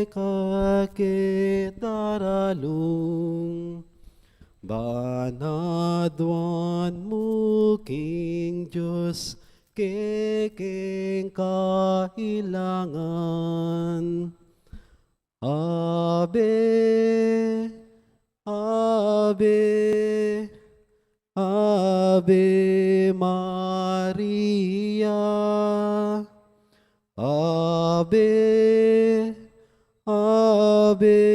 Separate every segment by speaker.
Speaker 1: kakitaralung. Banadwan mo king Diyos, keking kailangan. Ave, Ave, Ave Maria. Ave, Ave,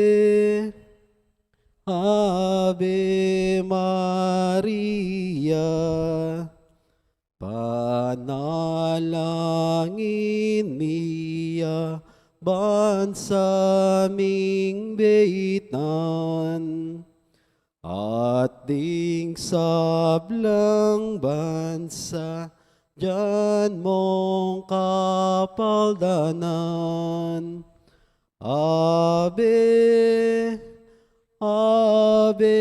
Speaker 1: Ave Maria. Panalangin niya bansaming beitan, at ding sablang bansa diyan mong kapaldanan. Ave, Ave,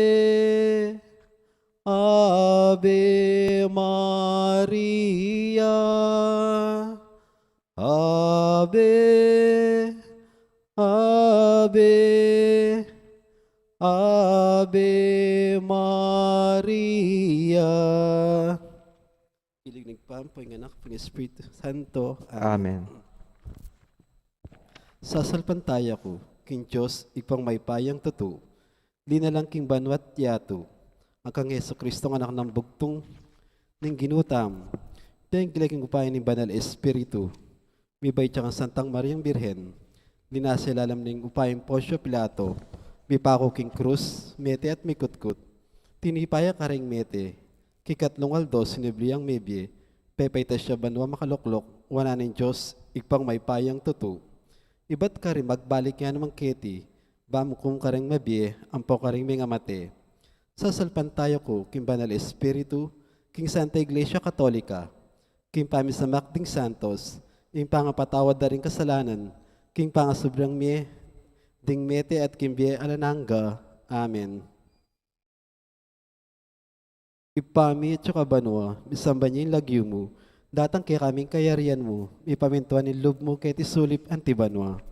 Speaker 1: Ave Maria. Ave, Ave, Ave Maria. Pilig nagpampo ng anak ng Espiritu Santo.
Speaker 2: Amen.
Speaker 1: Sasalpantaya ko, king Diyos, ipang may payang totoo, linalang king banwat yato, ang kang Yeso Kristong anak ng bugtong ng ginutam, penggilaking upayan ng banal Espiritu, mibay tsaka Santang Mariang Birhen, linasilalam ng upayang Poncio Pilato, mipako king krus, mete at mikutkut, tinipaya karing mete, kikatlong aldo sinibliyang mebye, pepayta siya banwa makaluklok, wana ng Diyos, ipang may payang totoo. Iba't ka rin magbalik yan namang keti, bamo kung karing mabie, ampo karing mga mate. Sasalpan tayo ko, king banal Espiritu, king Santa Iglesia Katolika, king pamisamak ding Santos, king pangapatawad na rin kasalanan, king pangasobrang mie, ding mete at king bie alananga. Amen. Ipami at saka banwa, misamba niya yung lagyo mo, datang kay kaming kayarian mo, ipamintuan ng loob mo kay tisulip antibanwa.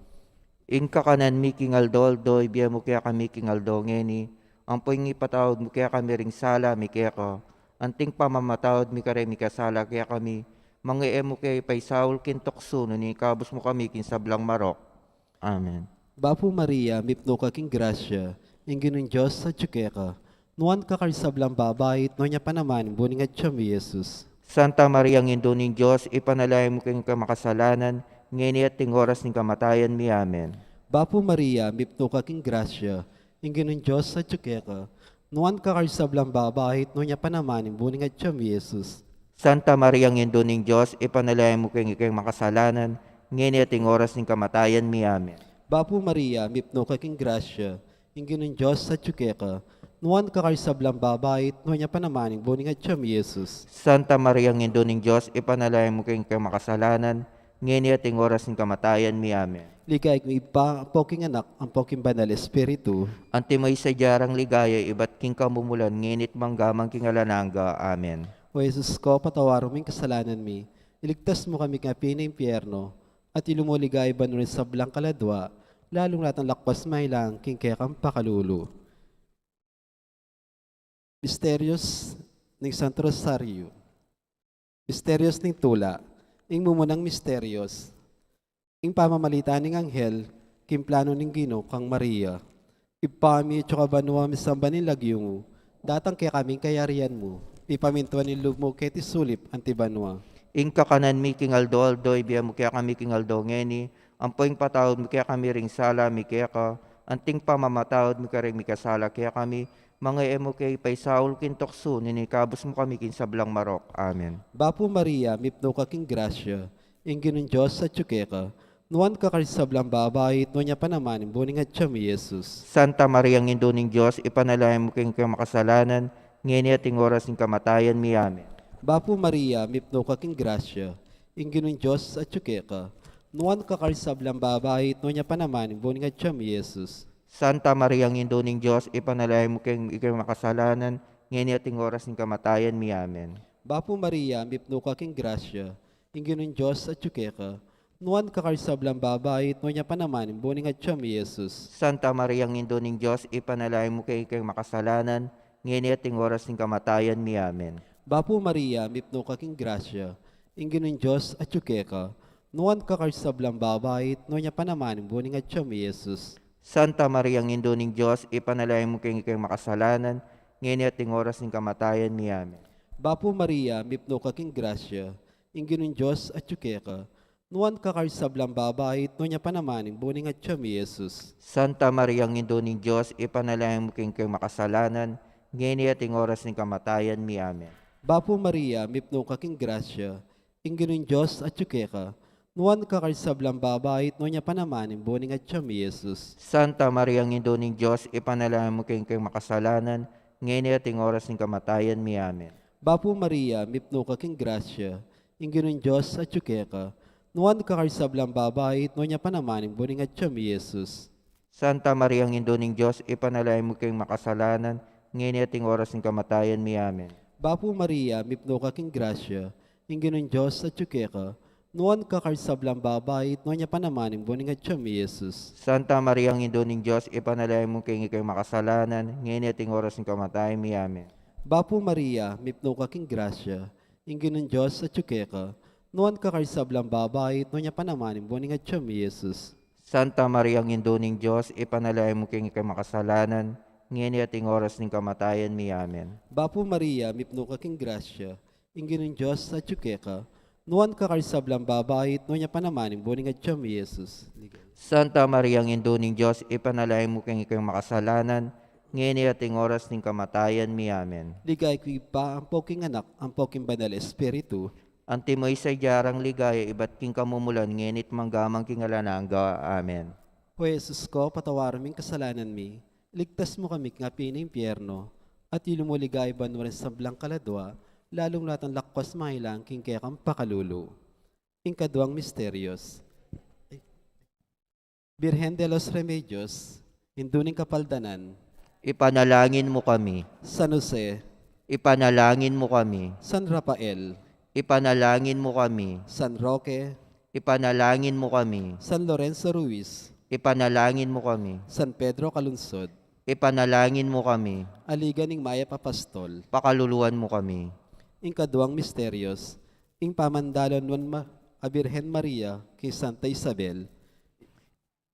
Speaker 2: Inka kanan mi kingaldo, ibiya mo kaya kami kingaldo ngeni, ang poing ipatawad mo kaya kami ring sala, mi kaya ka, anting pamamatawad mi kare mi kasala kaya kami, mga mo kaya ipay Saul kintokso, ni kabos mo kami kinsablang marok. Amen.
Speaker 1: Bapo Maria, mipno ka king grasya, ingin ng Diyos sa tsukeka, nuan ka karisablang babait, no niya pa naman, buning at siya mi Jesus.
Speaker 2: Santa Maria ng Induning Diyos, ipanalay mo kayong kamakasalanan, ngayon at ting oras ng kamatayan mi. Amen.
Speaker 1: Bapo Maria, mipno ka king grasya, ingin ng Diyos sa tsukeka, nuan ka karisablang babait, no niya pa naman, buning at siya mi Jesus.
Speaker 2: Santa Maria ng Induning Diyos, ipanalay mo kayong makasalanan, ngayon at ting oras ng kamatayan mi. Amen.
Speaker 1: Bapo Maria, mipno ka king grasya, ingin ng Diyos sa tsukeka, nuan ka karisablang babait, no niya pa naman, buning at siya mi Jesus.
Speaker 2: Santa Maria ng Induning Diyos, ipanalay mo kayong makasalanan, ngayon at ting oras ng kamatayan mi. Amen.
Speaker 1: Ligay ko ipa, ang poking anak, ang poking banal Espiritu,
Speaker 2: Antimay sa jarang ligaya, iba't king kamumulan, nginit manggamang king alananga. Amen.
Speaker 1: O Jesus ko, patawaran mo yung kasalanan mi, iligtas mo kami kapi na impyerno, at ilumuligay ba rin sa blang kaladwa, lalong lahat ng lakwas mailang, king kekang pakalulu. Misterios ng Santo Rosario. Misterios ng tula, ing mumunang misterios, ing pamamalita ng anghel, king plano ng Gino kang Maria, ipami at banwa misamba ng lagyo mo, datang kaya kaming kayarian mo, ipamintuan ng loob mo kay tisulip antibanwa.
Speaker 2: Inka kanan mi king aldo, ibiya mo kaya kami king aldo ngeni, ang poing patawad mo kaya kami ring sala, mi kaya ka, anting pamamatawad mo kaya ring mi kasala, kaya kami, mga emo kay pay Saul kintokso, ninikabos mo kami kinsablang marok. Amen.
Speaker 1: Bapo Maria, mipno ka king grasya, ingin ng Diyos sa tsukeka, nuan ka karisablang babait, no niya pa naman, buning at siya mi Jesus.
Speaker 2: Santa Maria ng Induning Diyos, ipanalay mo kayong makasalanan, ngayon at ting oras ng kamatayan mi. Amen.
Speaker 1: Bapo Maria, mipno ka king grasya, ingin ng Diyos sa tsukeka, nuan ka karisablang babait, no niya pa naman, buning at siya mi Jesus.
Speaker 2: Santa Maria ng Induning Diyos, ipanalay mo kayong makasalanan, ngayon at ting oras ng kamatayan mi. Amen.
Speaker 1: Bapo Maria, mipno ka king grasya, ingin ng Diyos sa tsukeka, nuan kakarsablang babae, no niya pa naman, buning at siyam Jesus.
Speaker 2: Santa Maria, Indo ning Diyos, ipanalangin mo kay makasalanan, ngayon at ting oras ng kamatayan mi. Amen.
Speaker 1: Bapo Maria, mipno kaking grasya, ingin ng Diyos at ka, nuan kakarsablang babae, no niya pa naman, buning at siyam Jesus.
Speaker 2: Santa Maria, Indo ning Diyos, ipanalangin mo kay makasalanan, ngayon at ting oras ng kamatayan mi. Amen.
Speaker 1: Bapo Maria, mipno kaking grasya, ingin ng Diyos at ka, nuan kakarsablang babae, no niya pa naman, buning at siyam Jesus.
Speaker 2: Santa Maria, Indo ning Diyos, ipanalangin mo kay makasalanan, ngayon at ting oras ng kamatayan mi. Amen.
Speaker 1: Bapo Maria, mipno kaking grasya, ingin ng Diyos at ka, nuan kakarsablang babae, no niya pa naman, buning at siyam Jesus.
Speaker 2: Santa Maria, Indo ning Diyos, ipanalangin mo kay makasalanan, ngayon at ting oras ng kamatayan mi. Amen.
Speaker 1: Bapo Maria, mipno kaking grasya, ingin ng Diyos at ka, nuan kakarsablang babae, no niya pa naman, buning at siyam Jesus.
Speaker 2: Santa Maria, Indo ning Diyos, ipanalangin mo kay makasalanan, ngayon at ting oras ng kamatayan mi. Amen.
Speaker 1: Bapo Maria, mipno kaking grasya, ingin ng Diyos at ka, nuan kakarsablang babae, no niya pa naman, buning at siyam Jesus.
Speaker 2: Santa Maria, Indo ning Diyos, ipanalangin mo kay makasalanan, ngayon at ting oras ng kamatayan mi. Amen.
Speaker 1: Bapo Maria, mipno kaking grasya, ingin ng Diyos at ka, nuan kakarsablang babae, no niya pa naman, buning at siyam Jesus.
Speaker 2: Santa Maria, Indo ning Diyos, ipanalangin mo kay makasalanan, ngayon at ting oras ng kamatayan mi. Amen.
Speaker 1: Bapo Maria, mipno kaking grasya, ingin ng Diyos at ka, nuan kakarsablang babae, no niya pa naman, buning at siyam Jesus.
Speaker 2: Santa Maria, Indo ning Diyos, ipanalangin mo kay makasalanan, ngayon at ting oras ng kamatayan mi. Amen.
Speaker 1: Ligay ko pa ang poking anak, ang poking banal espiritu,
Speaker 2: Antimoy sa jarang ligaya, iba't king kamumulan, ngenit manggamang kingalanangga. Amen.
Speaker 1: O Jesus ko, patawaran ming kasalanan mi, ligtas mo kami nga pinimpyerno, at ilumuligay ba mo rin sa blang kaladwa, lalong lahat ang lakwas mahilang king kaya kang pakalulu. Ingkaduang misterios. Birhen de los Remedios, induning kapaldanan,
Speaker 2: Ipanalangin mo kami.
Speaker 1: San Jose,
Speaker 2: Ipanalangin mo kami.
Speaker 1: San Rafael,
Speaker 2: Ipanalangin mo kami.
Speaker 1: San Roque,
Speaker 2: Ipanalangin mo kami.
Speaker 1: San Lorenzo Ruiz,
Speaker 2: Ipanalangin mo kami.
Speaker 1: San Pedro Calunsod,
Speaker 2: Ipanalangin mo kami.
Speaker 1: Aligan ng Maya Papastol.
Speaker 2: Pakaluluan mo kami.
Speaker 1: Ingkaduang misterios, ing pamandalon a Birhen Maria kay Santa Isabel,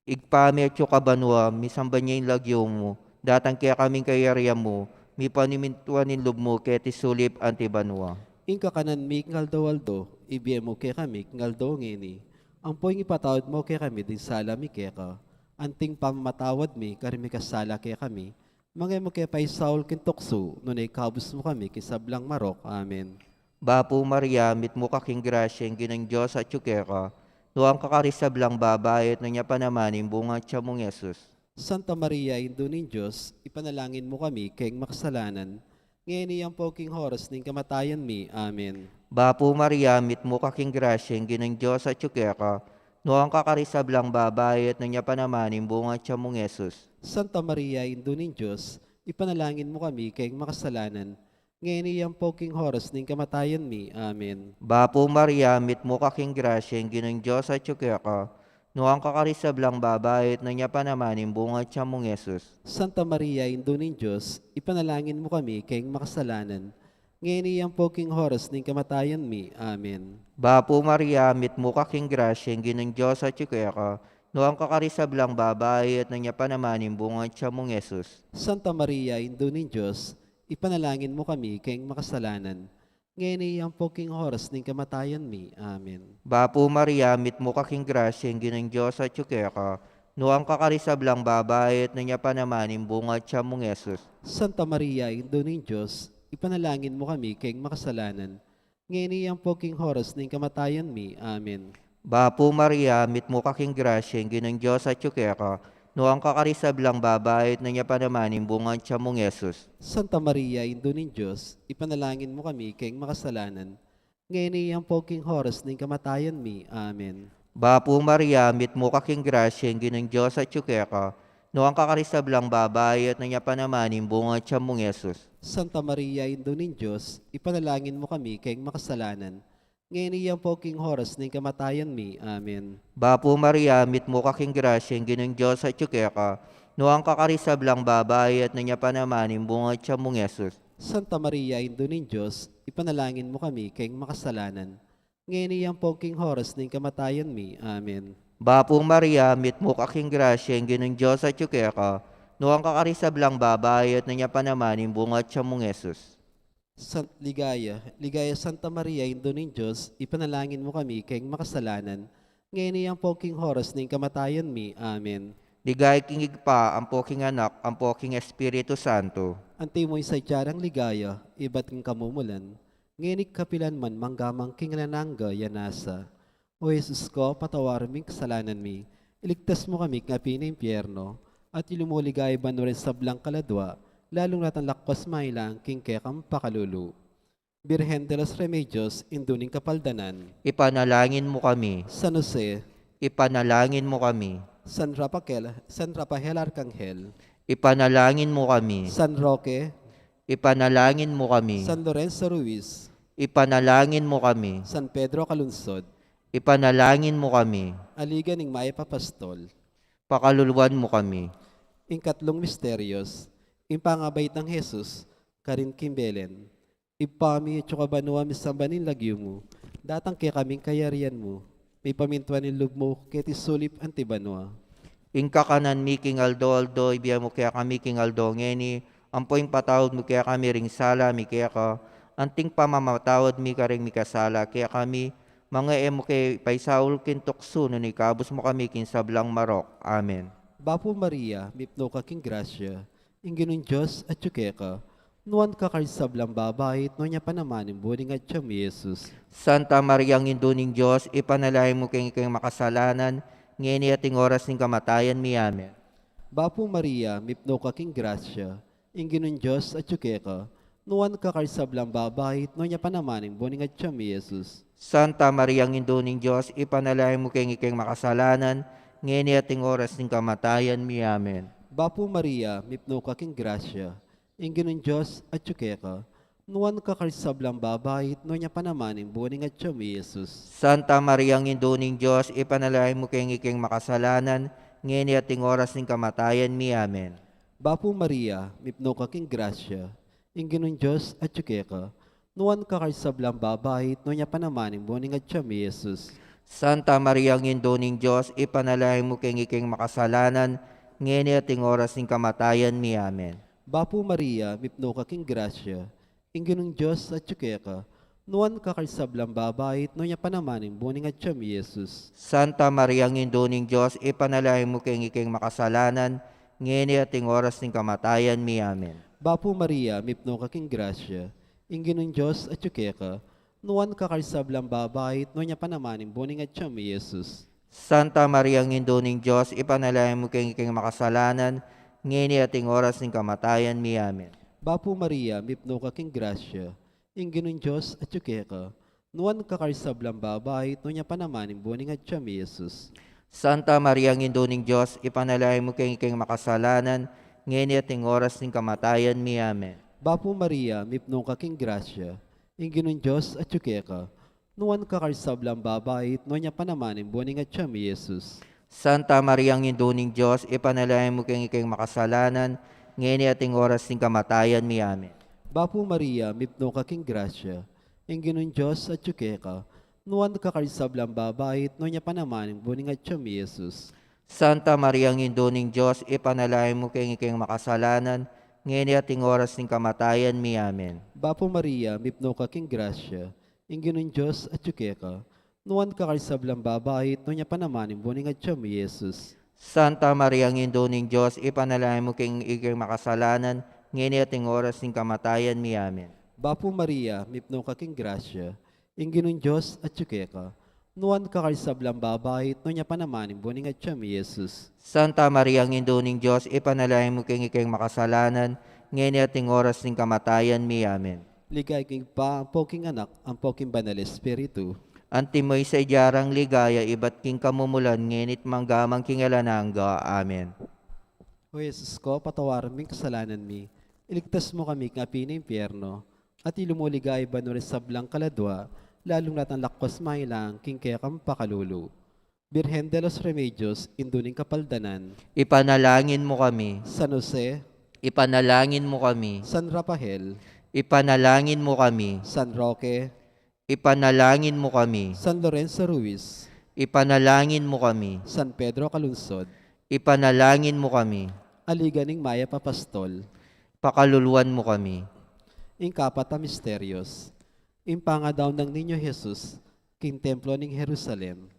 Speaker 2: Igpametyo ka banwa, misamba niya yung lagyo mo. Datang kaya kaming kayarya mo, mi panimintuan in loob mo, kaya tisulip antibanwa.
Speaker 1: ing kakanan mi ngaldo-waldo, ibiye mo kay kami ngaldo ngini. Ang poing ipatawad mo kay kami din sala mi keka. Anting pamamatawad mi, karimi kasala kay kami. Mga mo kay pay Saul kintokso, nunay kabus mo kami kisablang marok. Amen.
Speaker 2: Bapo Maria, mit mo kaking grasya, ang ginang Diyos at tsukeka, nuang kakarisablang babayat na niya pa naman yung bunga at mong Yesus.
Speaker 1: Santa Maria, Indo ning Diyos, ipanalangin mo kami kayong makasalanan. Ngayon iyang poking horas ning kamatayan mi. Amen.
Speaker 2: Bapo Maria, mit mo kaking grasya, ang ginang Diyos at tsukeka, nuang kakarisablang babayat na niya pa naman yung bunga at mong Yesus.
Speaker 1: Santa Maria, Indo ning Diyos, ipanalangin mo kami kayong makasalanan. Ngayon iyang poking horas ning kamatayan mi. Amen.
Speaker 2: Bapo Maria, mit mo kaking grasya, ang ginang Diyos at tsukeka, nuang kakarisablang babayat na niya pa naman yung bunga at mong Yesus.
Speaker 1: Santa Maria, Indo ning Diyos, ipanalangin mo kami kayong makasalanan. Ngayon iyang poking horas ning kamatayan mi. Amen.
Speaker 2: Bapo Maria, mit mo kaking grasya, ang ginang Diyos at tsukeka, nuang kakarisablang babayat na niya pa naman yung bunga at mong Yesus.
Speaker 1: Santa Maria, Indo ning Diyos, ipanalangin mo kami kayong makasalanan. Ngayon iyang poking horas ning kamatayan mi. Amen.
Speaker 2: Bapo Maria, mit mo kaking grasya, ang ginang Diyos at tsukeka, nuang kakarisablang babayat na niya pa naman yung bunga at mong Yesus.
Speaker 1: Santa Maria, Indo ning Diyos, ipanalangin mo kami kayong makasalanan. Ngayon iyang poking horas ning kamatayan mi. Amen.
Speaker 2: Bapo Maria, mit mo kaking grasya, ang ginang Diyos at tsukeka, nuang kakarisablang babayat na niya pa naman yung bunga at mong Yesus.
Speaker 1: Santa Maria, Indo ning Diyos, ipanalangin mo kami kayong makasalanan. Ngayon iyang poking horas ning kamatayan mi. Amen.
Speaker 2: Bapo Maria, mit mo kaking grasya, ang ginang Diyos at tsukeka, nuang kakarisablang babayat na niya pa naman yung bunga at mong Yesus.
Speaker 1: Santa Maria, Indo ning Diyos, ipanalangin mo kami kayong makasalanan. Ngayon iyang po king horas ng kamatayan mi. Amen.
Speaker 2: Bapo Maria, mit mo kaking grasya, Ginoong Diyos at ka, nuang kakarisab lang babae at nanya pa naman imbungat siya mong Yesus.
Speaker 1: Santa Maria, Indo ng Diyos, ipanalangin mo kami kayong makasalanan. Ngayon iyang po king horas ng kamatayan mi. Amen.
Speaker 2: Bapo Maria, mit mo kaking grasya, Ginoong Diyos at ka, nuang kakarisab lang babae at nanya pa naman imbungat siya mong Yesus.
Speaker 1: Ligaya, Ligaya Santa Maria, Indo ng Diyos, ipanalangin mo kami kayong makasalanan. Ngayon iyang po king horas ng kamatayan mi. Amen.
Speaker 2: Ligay kingig pa ang poking anak, ang poking Espiritu Santo.
Speaker 1: Ante mo'y sa tiarang ligaya, iba't king kamumulan. Ngayon kapilan man manggamang king lanangga yanasa. O Jesus ko, patawarin ming kasalanan mi. Iligtas mo kami kapi na impyerno. At ilumuligay ba rin sa blang kaladwa, lalong natang lakwas mailang king kekam pakalulu. Birhen de los Remedios, induning kapaldanan.
Speaker 2: Ipanalangin mo kami,
Speaker 1: San Jose,
Speaker 2: ipanalangin mo kami,
Speaker 1: San Rafael Arcangel,
Speaker 2: ipanalangin mo kami,
Speaker 1: San Roque,
Speaker 2: ipanalangin mo kami,
Speaker 1: San Lorenzo Ruiz,
Speaker 2: ipanalangin mo kami,
Speaker 1: San Pedro Calunsod,
Speaker 2: ipanalangin mo kami,
Speaker 1: aligan ng Maya Papastol,
Speaker 2: pakaluluwan mo kami.
Speaker 1: ikatlong misteryos, impangabait ng Jesus, karin kimbelen, ipami at banua misambanin lagyo mo, datang kaya kaming kayarian mo, may pamintuan ng loob mo, keti sulip antibanua.
Speaker 2: Ingka kanan mi king aldo, ibiya mo kaya kami king aldo ngeni, ampoing patawad mo kaya kami ring sala, mi kaya ka, anting pamamatawad mi ka ring mi kasala, kaya kami, mga emo kay paisaul kin tukso, no ni kabus mo kami kin sablang marok. Amen.
Speaker 1: Bapo Maria, mipno ka king grasya, inginong Diyos at ka, nuan ka karisablang babae, no niya panamanin buning at siyam Jesus.
Speaker 2: Santa Maria, ang induning Diyos, ipanalay mo kay makasalanan, ngeni ating oras ng kamatayan mi. Amen.
Speaker 1: Bapo Maria, mipno ka king grasya, inginong Diyos at ka, nuan ka karisablang babae, no niya panamanin buning at siyam Jesus.
Speaker 2: Santa Maria, ang induning Diyos, ipanalay mo kay makasalanan, ngeni ating oras ng kamatayan mi. Amen.
Speaker 1: Bapo Maria, mipno ka king grasya, inginong Diyos at ka, nuan ka karisablang babae, no niya panamanin buning at siyam Jesus.
Speaker 2: Santa Maria, ang induning Diyos, ipanalay mo kay makasalanan, ngeni ating oras ng kamatayan mi. Amen.
Speaker 1: Bapo Maria, mipno ka king grasya, inginong Diyos at ka, nuan ka karisablang babae, no niya panamanin buning at siyam Jesus.
Speaker 2: Santa Maria, ang induning Diyos, ipanalay mo kay makasalanan, ngeni ating oras ng kamatayan mi. Amen.
Speaker 1: Bapo Maria, mipno ka king grasya, inginong Diyos at ka, nuan ka karisablang babae, no niya panamanin buning at siyam Jesus.
Speaker 2: Santa Maria, ang induning Diyos, ipanalay mo kay makasalanan, ngeni ating oras ng kamatayan mi. Amen.
Speaker 1: Bapo Maria, mipno ka king grasya, inginong Diyos at ka, nuan ka karisablang babae, no niya panamanin buning at siyam Jesus.
Speaker 2: Santa Maria, ang induning Diyos, ipanalay mo kay makasalanan, ngeni ating oras ng kamatayan mi. Amen.
Speaker 1: Bapo Maria, mipno ka king grasya, inginong Diyos at ka, nuan ka karisablang babae, no niya panamanin buning at siyam Jesus.
Speaker 2: Santa Maria, ang induning Diyos, ipanalay mo kay makasalanan, ngeni ating oras ng kamatayan mi. Amen.
Speaker 1: Bapo Maria, mipno ka king grasya, inginong Diyos at ka, nuan ka karisablang babae, no niya panamanin buning at siyam Jesus.
Speaker 2: Santa Maria, ang induning Diyos, ipanalay mo kay makasalanan, ngeni ating oras ng kamatayan mi. Amen.
Speaker 1: Bapo Maria, mipno ka king grasya, inginong Diyos at ka, nuan ka karisablang babae, no niya panamanin buning at siyam Jesus.
Speaker 2: Santa Maria, ang induning Diyos, ipanalay mo kay makasalanan, ngeni ating oras ng kamatayan mi. Amen.
Speaker 1: Bapo Maria, mipno ka king grasya, inginong Diyos at ka, nuan ka karisablang babae, no niya panamanin buning at siyam Jesus.
Speaker 2: Santa Maria, ang induning Diyos, ipanalay mo kay makasalanan, ngeni ating oras ng kamatayan mi. Amen.
Speaker 1: Bapo Maria, mipno ka king grasya, inginong Diyos at ka, nuan ka karisablang babae, no niya panamanin buning at siyam Jesus.
Speaker 2: Santa Maria, ang induning Diyos, ipanalay mo kay makasalanan, ngeni ating oras ng kamatayan mi. Amen.
Speaker 1: Ligay king pa ang poking anak, ang poking banal Espiritu.
Speaker 2: Antimoy sa ijarang ligaya, iba't king kamumulan, ngenit manggamang kingalanangga. Amen.
Speaker 1: O Jesus ko, patawaran ming kasalanan mi, iligtas mo kami ng api ng impyerno, at ilumuligay ba rin sa blang kaladwa, lalong natang lakwas mailang king kaya kang pakalulu. Birhen de los Remedios, induning kapaldanan,
Speaker 2: Ipanalangin mo kami.
Speaker 1: San Jose,
Speaker 2: Ipanalangin mo kami.
Speaker 1: San Rafael,
Speaker 2: Ipanalangin mo kami.
Speaker 1: San Roque,
Speaker 2: Ipanalangin mo kami.
Speaker 1: San Lorenzo Ruiz,
Speaker 2: Ipanalangin mo kami.
Speaker 1: San Pedro Calunsod,
Speaker 2: Ipanalangin mo kami.
Speaker 1: Aliganing Maya Papastol,
Speaker 2: Pakaluluan mo kami.
Speaker 1: Ingkapat na Misterios, impangadaw ng Ninyo Jesus, king templo ng Jerusalem,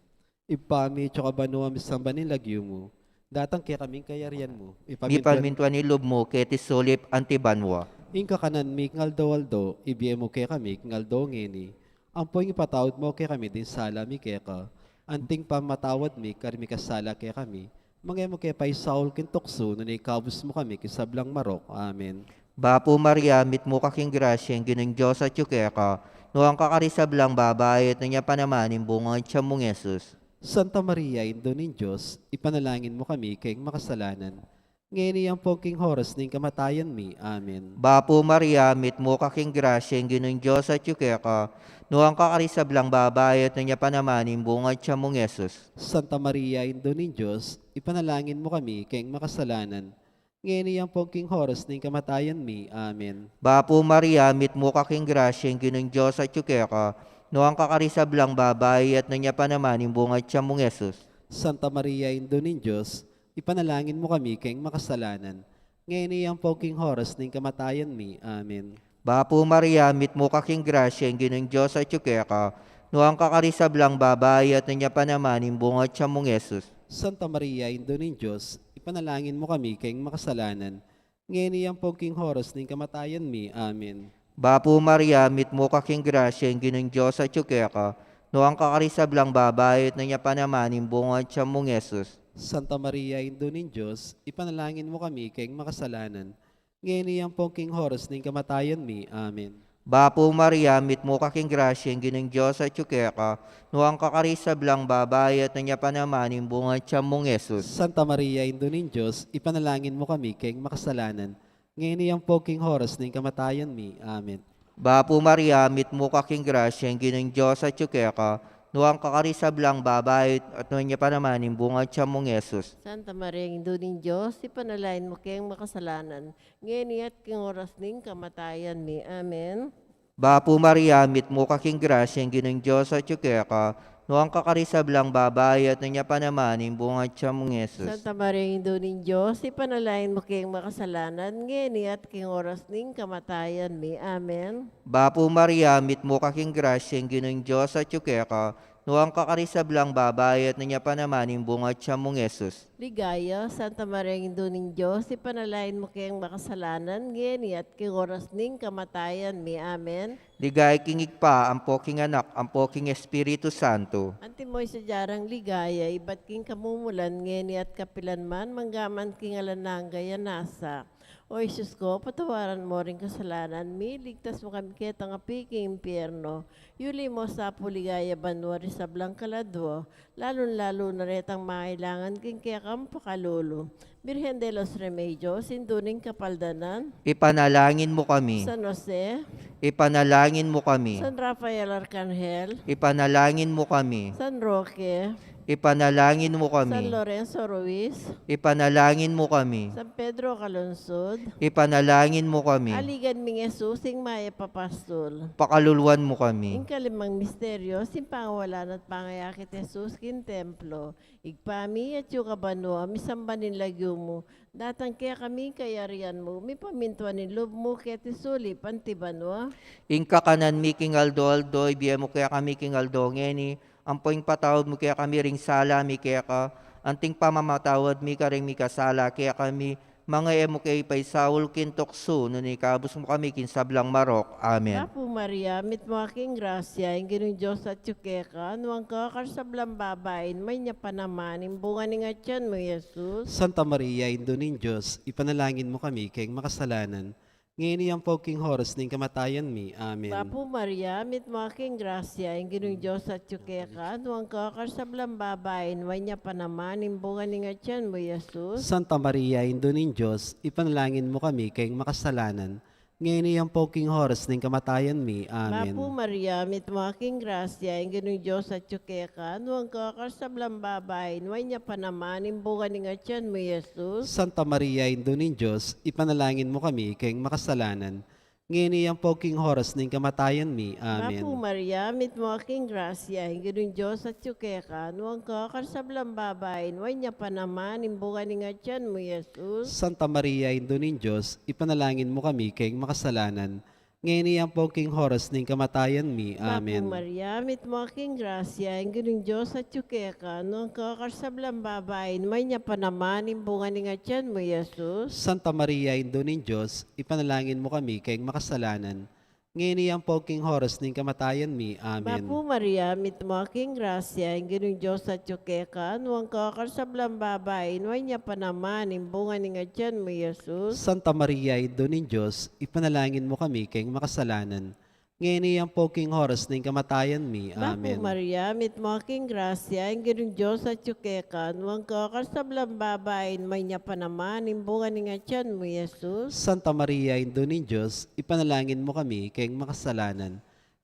Speaker 1: ipami chokabanuam sambanin lagyumu, datang kaya kaming kayarian mo,
Speaker 2: Ipamintuan nilob mo keti solip antibanwa.
Speaker 1: Inka kanan mi ngaldo-aldo, ibiye mo kaya kami ngaldo ngeni, ampoy ipatawad mo kaya kami din sala mi kaya ka, anting pamatawad mi karmi kasala kaya kami, mga mo kaya pa'y Saul kintokso, na naikabos mo kami kisablang marok. Amen.
Speaker 2: Bapo Maria, mit mo kaking grasya, ang ginang Diyos at yukeka, no ang kakarisablang babae at niya panamanin bunga at siyang mong Yesus.
Speaker 1: Santa Maria, Indo ng Diyos, ipanalangin mo kami kayong makasalanan. Ngayon iyang pongking horas ng kamatayan mi. Amen.
Speaker 2: Bapo Maria, mit mo kaking grasya, ang ginang Diyos at yukeka, no ang kakarisablang babae at niya panamanin bunga at siyang mong Yesus.
Speaker 1: Santa Maria, Indo ng Diyos, ipanalangin mo kami kayong makasalanan. Ngayon iyang pongking horas ng kamatayan mi. Amen.
Speaker 2: Bapo Maria, mit mo kaking grasya, ang ginang Diyos at yukeka, no ang kakarisablang babae at niya panamanin bunga at siyang mong Yesus.
Speaker 1: Santa Maria, Indo ng Diyos, ipanalangin mo kami kayong makasalanan. Ngayon iyang pongking horas ng kamatayan mi. Amen.
Speaker 2: Bapo Maria, mit mo kaking grasya, ang ginang Diyos at yukeka, no ang kakarisablang babae at niya panamanin bunga at siyang mong Yesus.
Speaker 1: Santa Maria, Indo ng Diyos, ipanalangin mo kami kayong makasalanan. Ngayon iyang pongking horas ng kamatayan mi. Amen.
Speaker 2: Bapo Maria, mit mo kaking grasya, ang ginang Diyos at yukeka, no ang kakarisablang babae at niya panamanin bunga at siyang mong Yesus.
Speaker 1: Santa Maria, Indo ng Diyos, ipanalangin mo kami kayong makasalanan. Ngayon iyang pongking horas ng kamatayan mi. Amen.
Speaker 2: Bapo Maria, mit mo kaking grasya, ang ginang Diyos at yukeka, no ang kakarisablang babae at niya panamanin bunga at siyang mong Yesus.
Speaker 1: Santa Maria, Indo ng Diyos, ipanalangin mo kami kayong makasalanan. Ngayon iyang pongking horas ng kamatayan mi. Amen.
Speaker 2: Bapo Maria, mit mo kaking grasya, ang ginang Diyos at yukeka, no ang kakarisablang babae at niya panamanin bunga at siyang mong Yesus.
Speaker 3: Santa Maria, Indo ng Diyos, ipanalain mo kayong makasalanan. Ngayon at king oras ning kamatayan mi. Amen.
Speaker 2: Bapo Maria, mit mo kaking grasya, ang ginang Diyos at yukeka, no ang kakarisablang babae at niya panamanin bunga at siyang mong Yesus.
Speaker 3: Santa Maria, Indo ng Diyos, ipanalain mo kayong makasalanan. Ngayon at king oras ning kamatayan mi. Amen.
Speaker 2: Bapo Maria, mit mo kaking grasya, ang ginang Diyos at yukeka, no ang kakarisablang babae at niya panamanin bunga at siyang mong Yesus.
Speaker 3: Ligaya, Santa Maria, Indo ng Diyos, ipanalain mo kayong makasalanan. Ngayon at king oras ning kamatayan mi. Amen.
Speaker 2: Ligay kingig pa, ang poking anak, ang poking Espiritu Santo.
Speaker 3: Antimoy sa jarang ligaya, iba't king kamumulan, ngeni at kapilan man, manggaman king alanang gaya nasa. O Isus ko, patawaran mo rin kasalanan mi, ligtas mo kami ketang api king impyerno. Yuli mo sa puligaya banwari sa kaladwo, lalong-lalo na retang mailangan king kaya kang pakalulu. Birhen de los Remedios, sinduning kapaldanan,
Speaker 2: Ipanalangin mo kami.
Speaker 3: San Jose,
Speaker 2: Ipanalangin mo kami.
Speaker 3: San Rafael Arcangel,
Speaker 2: Ipanalangin mo kami.
Speaker 3: San Roque,
Speaker 2: Ipanalangin mo
Speaker 3: San
Speaker 2: kami.
Speaker 3: Lorenzo Ruiz,
Speaker 2: Ipanalangin mo kami.
Speaker 3: San Pedro Calunsod,
Speaker 2: Ipanalangin mo kami.
Speaker 3: aligan ming Jesus, sing maya papastol.
Speaker 2: Pakaluluan mo kami.
Speaker 3: Ing kalimang misteryo, simpangawalan at pangayakit Jesus kin templo. Igpami at yung kabano, misambanin lagyo mo. Datang kaya kami kayarian mo, mi pamintuan in loob mo kaya tisuli, pantibano.
Speaker 2: Ingka kanan mi king aldo, ibiya mo kaya kami king aldo ngeni. Ampoing patawad mo kaya kami ring sala, mi kaya ka. Anting pamamatawad mi ka ring mi kasala, kaya kami mga emo kay pay Saul kintokso, no ni kabus mo kami kinsablang marok. Amen.
Speaker 3: Apo Maria, mit mo aking grasya, ang ginong Diyos at yukeka, nuwang kakarsablang babain, may niya pa naman, imbunga ni nga tiyan mo, Jesus.
Speaker 1: Santa Maria, Indo ng Diyos, ipanalangin mo kami kayong makasalanan. Ngayon iyang pongking horas ng kamatayan mi. Amen.
Speaker 3: Apo Maria, mit mo aking grasya, ang ginong Diyos at yukeka, nuwang kakarsablang babain, may niya pa naman, imbunga ni nga tiyan mo, Jesus.
Speaker 1: Santa Maria, Indo ng Diyos, ipanalangin mo kami kayong makasalanan. ngayon iyang poking horas ng kamatayan mi.
Speaker 3: Mapu
Speaker 1: Amen.
Speaker 3: Maria, mit mo aking grasya, ang ganun Diyos at yukekan, huwag ka kasablang babae, nuway niya pa naman, imbukan ni nga tiyan mo, Jesus.
Speaker 1: Santa Maria, Indo nin Diyos, ipanalangin mo kami kayong makasalanan, ngayon iyang poking horas ng kamatayan mi.
Speaker 3: Mapu
Speaker 1: Amen.
Speaker 3: Maria, mit mo aking grasya, ang ganun Diyos at yukekan, huwag ka kasablang babae, nuway niya pa naman, imbukan ni nga tiyan mo, Jesus.
Speaker 1: Santa Maria, Indo nin Diyos, ipanalangin mo kami kayong makasalanan, ngayon iyang poking horas ng kamatayan mi.
Speaker 3: Mapu
Speaker 1: Amen.
Speaker 3: Maria, mit mo aking grasya, ang ganun Diyos at yukekan, huwag ka kasablang babae, nuway niya pa naman, imbukan ni nga tiyan mo, Jesus.
Speaker 1: Santa Maria, Indo nin Diyos, ipanalangin mo kami kayong makasalanan, ngayon iyang poking horas ng kamatayan mi. Amen.
Speaker 3: Mapu Maria, mit mo aking grasya, ang ganun Diyos at yukekan, huwag ka kasablang babae, nuway niya pa naman, imbungan ni nga tiyan mo, Jesus.
Speaker 1: Santa Maria, Ido nin Diyos, ipanalangin mo kami kayong makasalanan, ngayon iyang poking horas ng kamatayan mi.
Speaker 3: Mapu
Speaker 1: Amen.
Speaker 3: Maria, mit mo aking grasya, ang ganun Diyos at yukekan, huwag ka kasablang babae, nuway niya pa naman, imbungan ni nga tiyan mo, Jesus.
Speaker 1: Santa Maria, Indo nin Diyos, ipanalangin mo kami kayong makasalanan,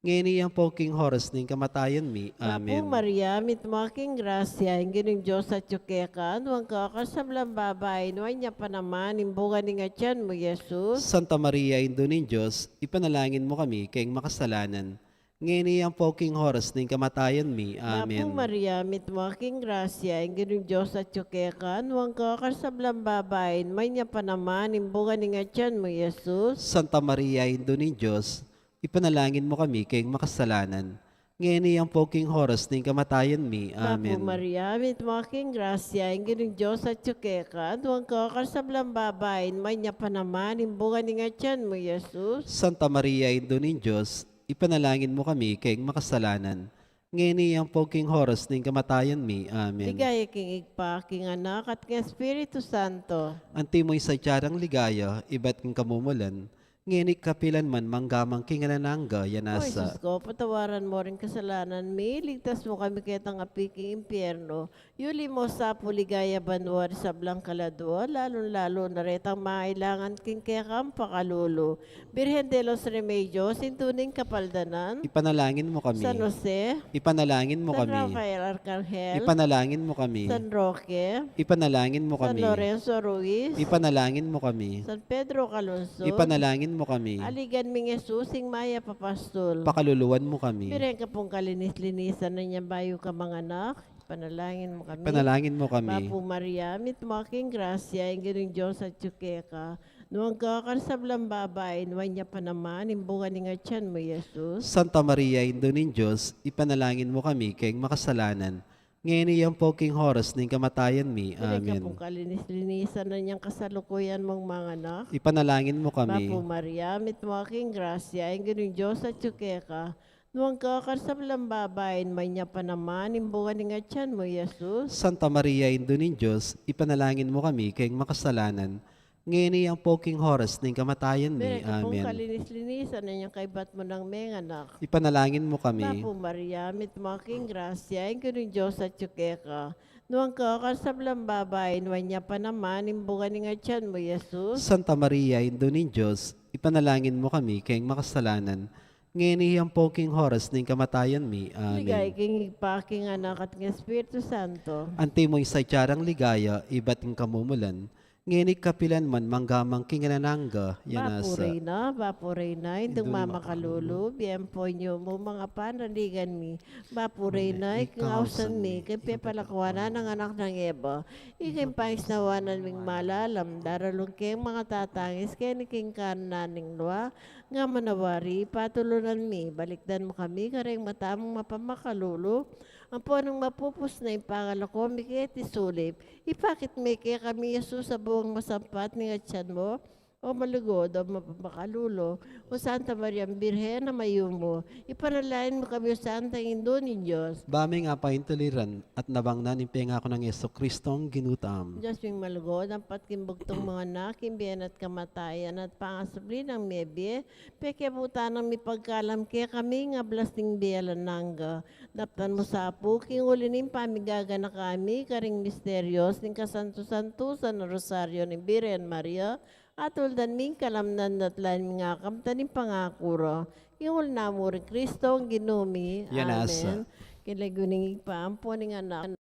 Speaker 1: ngayon iyang poking horas ng kamatayan mi.
Speaker 3: Mapu
Speaker 1: Amen.
Speaker 3: Maria, mit mo aking grasya, ang ganun Diyos at yukekan, huwag ka kasablang babae, nuway niya pa naman, imbungan ni nga tiyan mo, Jesus.
Speaker 1: Santa Maria, Indo nin Diyos, ipanalangin mo kami kayong makasalanan, ngayon iyang poking horas ng kamatayan mi. Amen.
Speaker 3: Mapu Maria, mit mo aking grasya, ang ganun Diyos at yukekan, huwag ka kasablang babae, may niya pa naman, imbungan ni nga tiyan mo, Jesus.
Speaker 1: Santa Maria, Indo nin Diyos, ipanalangin mo kami kayong makasalanan, ngayon iyang poking horas ng kamatayan mi.
Speaker 3: Mapu
Speaker 1: Amen.
Speaker 3: Maria, mit mo aking grasya, ang ganun Diyos at yukekan, huwag ka kasablang babae, may niya pa naman, imbungan ni nga tiyan mo, Jesus.
Speaker 1: Santa Maria, Indo nin Diyos, ipanalangin mo kami kayong makasalanan, ngayon iyang poking horas ng kamatayan mi. Amen.
Speaker 3: Ligaya king igpa, king anak at king Espiritu Santo.
Speaker 1: Antimoy sa tiyarang ligaya, iba't king kamumulan, ngayon ikapilan man manggamang king ananangga,
Speaker 3: O
Speaker 1: yanasa.
Speaker 3: Jesus ko, patawaran mo rin kasalanan mi, ligtas mo kami kitang apiking impyerno, yuli mo sa puligaya banwar sa Blancaladua, lalong-lalo na retang mailangan king kekam pakalulo. Birhen de los Remedios, intuning kapaldanan,
Speaker 1: Ipanalangin mo kami.
Speaker 3: San Jose,
Speaker 1: Ipanalangin mo
Speaker 3: San
Speaker 1: kami.
Speaker 3: Rafael Arcangel,
Speaker 1: Ipanalangin mo kami.
Speaker 3: San Roque,
Speaker 1: Ipanalangin mo
Speaker 3: San
Speaker 1: kami.
Speaker 3: Lorenzo Ruiz,
Speaker 1: Ipanalangin mo kami.
Speaker 3: San Pedro Calungsod,
Speaker 1: Ipanalangin mo kami.
Speaker 3: aligan ming Jesusing Maya Papastol.
Speaker 1: Pakaluluwan mo kami.
Speaker 3: Biren ka pong kalinis-linisan na niya bayo ka mga anak. Panalangin mo kami.
Speaker 1: Panalangin mo kami.
Speaker 3: Mapu Maria, mit mo aking grasya, ang ganun Diyos at yukeka. Nuwang ka karsablang babae, nuwang niya pa naman, imbungan ni nga tiyan mo, Jesus.
Speaker 1: Santa Maria, Indo nin Diyos, ipanalangin mo kami kayong makasalanan, ngayon iyang poking horas ng kamatayan mi.
Speaker 3: Biren ka
Speaker 1: Amen.
Speaker 3: pong kalinis-linisan na niyang kasalukuyan mong mga anak.
Speaker 1: Ipanalangin mo kami.
Speaker 3: Mapu Maria, mit mo aking grasya, ang ganun Diyos at yukeka. Nuwang ka karsablang babae, may niya pa naman, imbungan ni nga tiyan mo, Jesus.
Speaker 1: Santa Maria, Indo nin Diyos, ipanalangin mo kami kayong makasalanan, ngayon iyang poking horas ng kamatayan mi.
Speaker 3: Biren ka pong
Speaker 1: Amen.
Speaker 3: kalinis-linisan na niyang kaibat mo ng mga anak.
Speaker 1: Ipanalangin mo kami.
Speaker 3: Mapu Maria, mit mo aking grasya, ang ganun Diyos at yukeka. Nuwang ka kasablang babae, nuwan niya pa naman, imbungan ni nga tiyan mo, Jesus.
Speaker 1: Santa Maria, Indo nin Diyos, ipanalangin mo kami kayong makasalanan, ngayon iyang poking horas ng kamatayan mi.
Speaker 3: Ligay
Speaker 1: Amen.
Speaker 3: king ipaking anak at ng Espiritu Santo.
Speaker 1: Antimoy sa tiyarang ligaya, iba't ing kamumulan, ngayon ikapilan man manggamang king ananangga, yanasa.
Speaker 3: Bapuray na, indong mama kalulu, biyempo nyo mo mga panraligan mi. Bapuray na, ikangausan mi, kay pepalakwanan ng anak ng Eva. Ikay pangis nawanan ming malalam, daralong keng mga tatangis, kaya ni king kananing luwa, nga manawari, patulunan mi, balikdan mo kami, kareng matamang mapamakalulu, ang po anong mapupus na ipangalo ko, mikit isulip, ipakit mi kaya kami Jesus sa buong masampat ni atyan mo, o malugod, o mapapakalulo, o Santa Maria Birhen na mayumo, ipanalain mo kami o Santa Indo ni Diyos.
Speaker 1: Bami nga paintuliran at nabangnan ng pengako ng Yeso Kristong ginutam.
Speaker 3: Diyos ming malugod, ang patkimbugtong mga anak, imbiyan at kamatayan, at pangasabli ng mebye, peke puta ng mipagkalam kaya kami nga blasting biyalan nangga. Daptan mo sa apo, king ulinim pamigaga na kami, karing misteryos, ning kasanto-santo sa rosaryo ni Birhen Maria, Atuldan min kalamnan natlan nga kamtanin pangakuro. Ingol na mo rin Kristo ang ginumi.
Speaker 1: Yanasa.
Speaker 3: Amen. Kilaguning ipaampo ng anak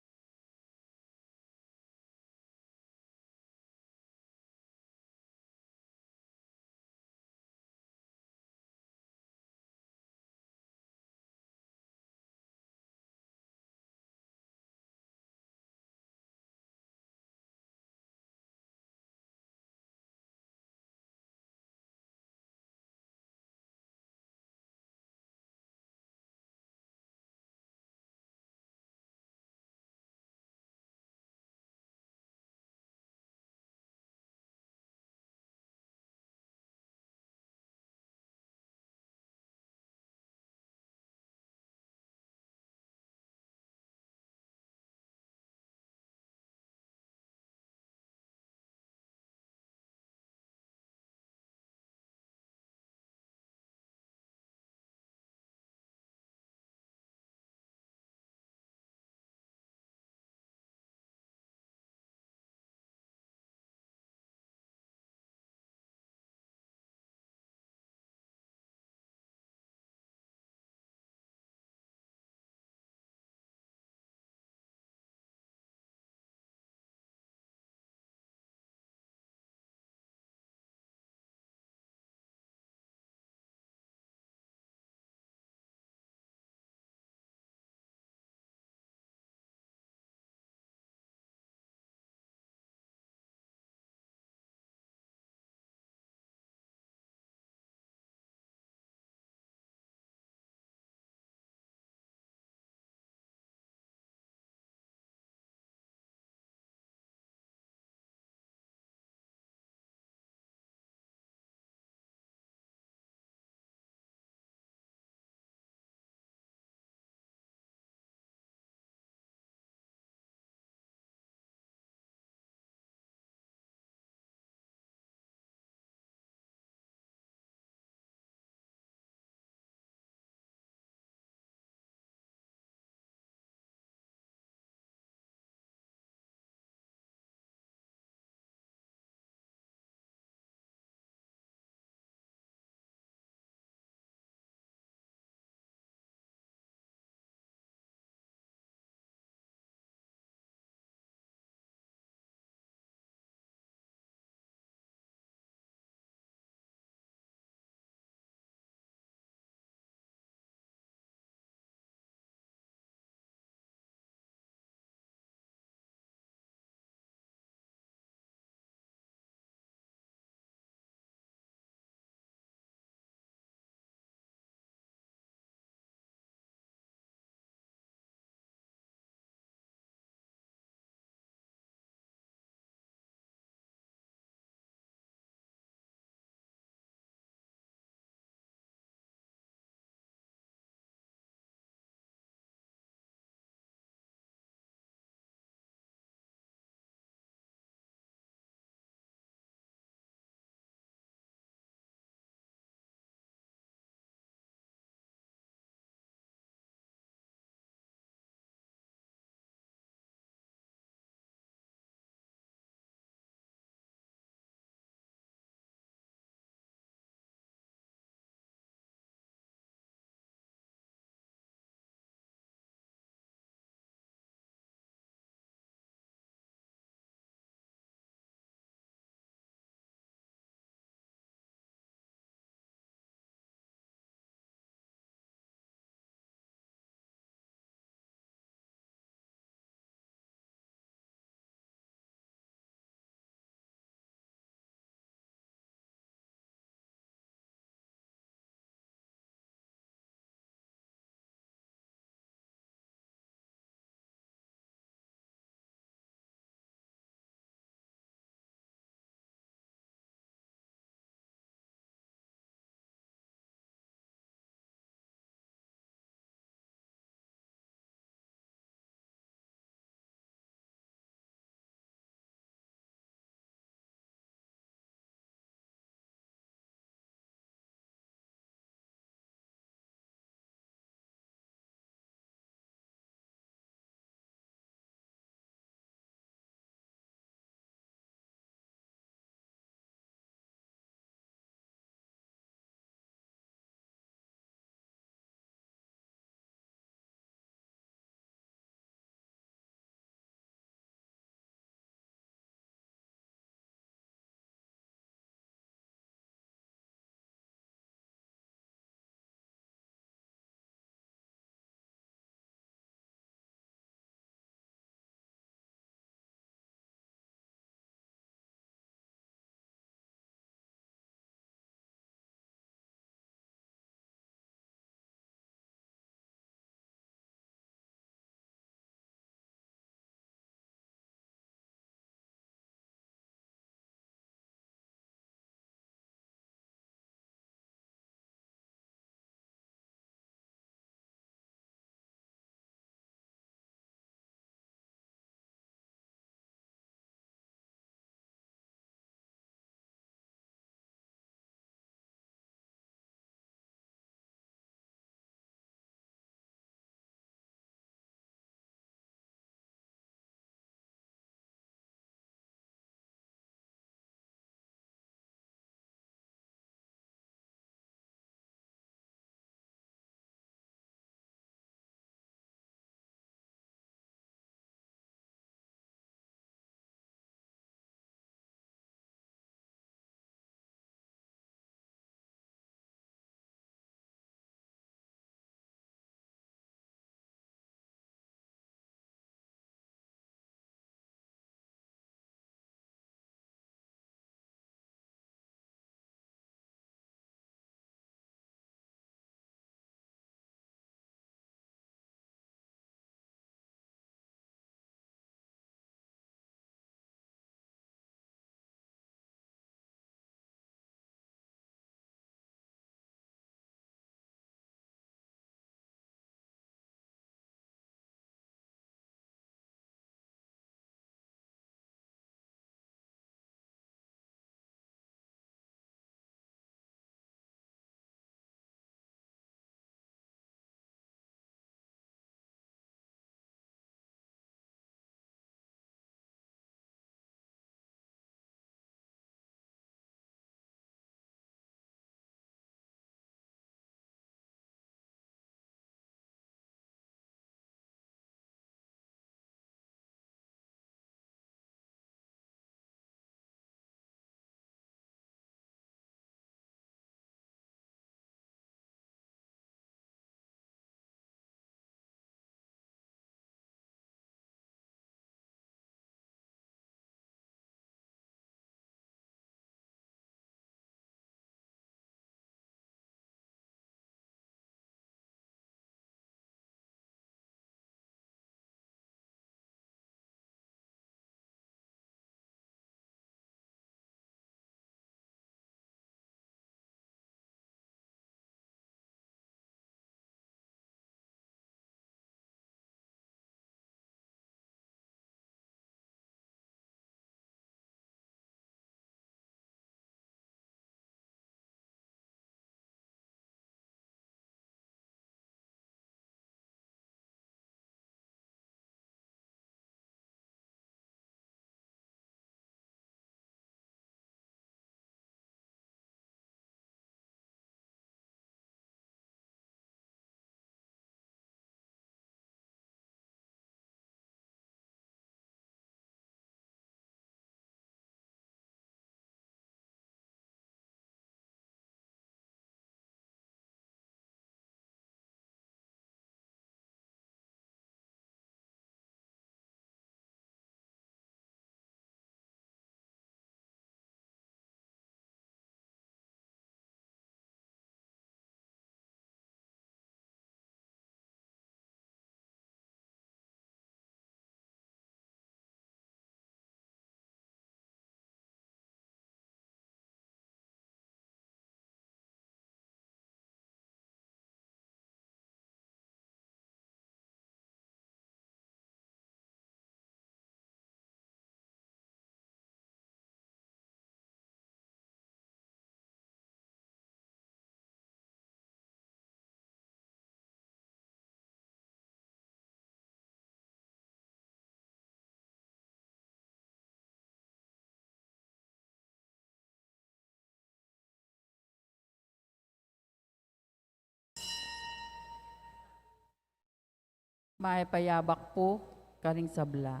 Speaker 4: Maipayabak po, karing sabla.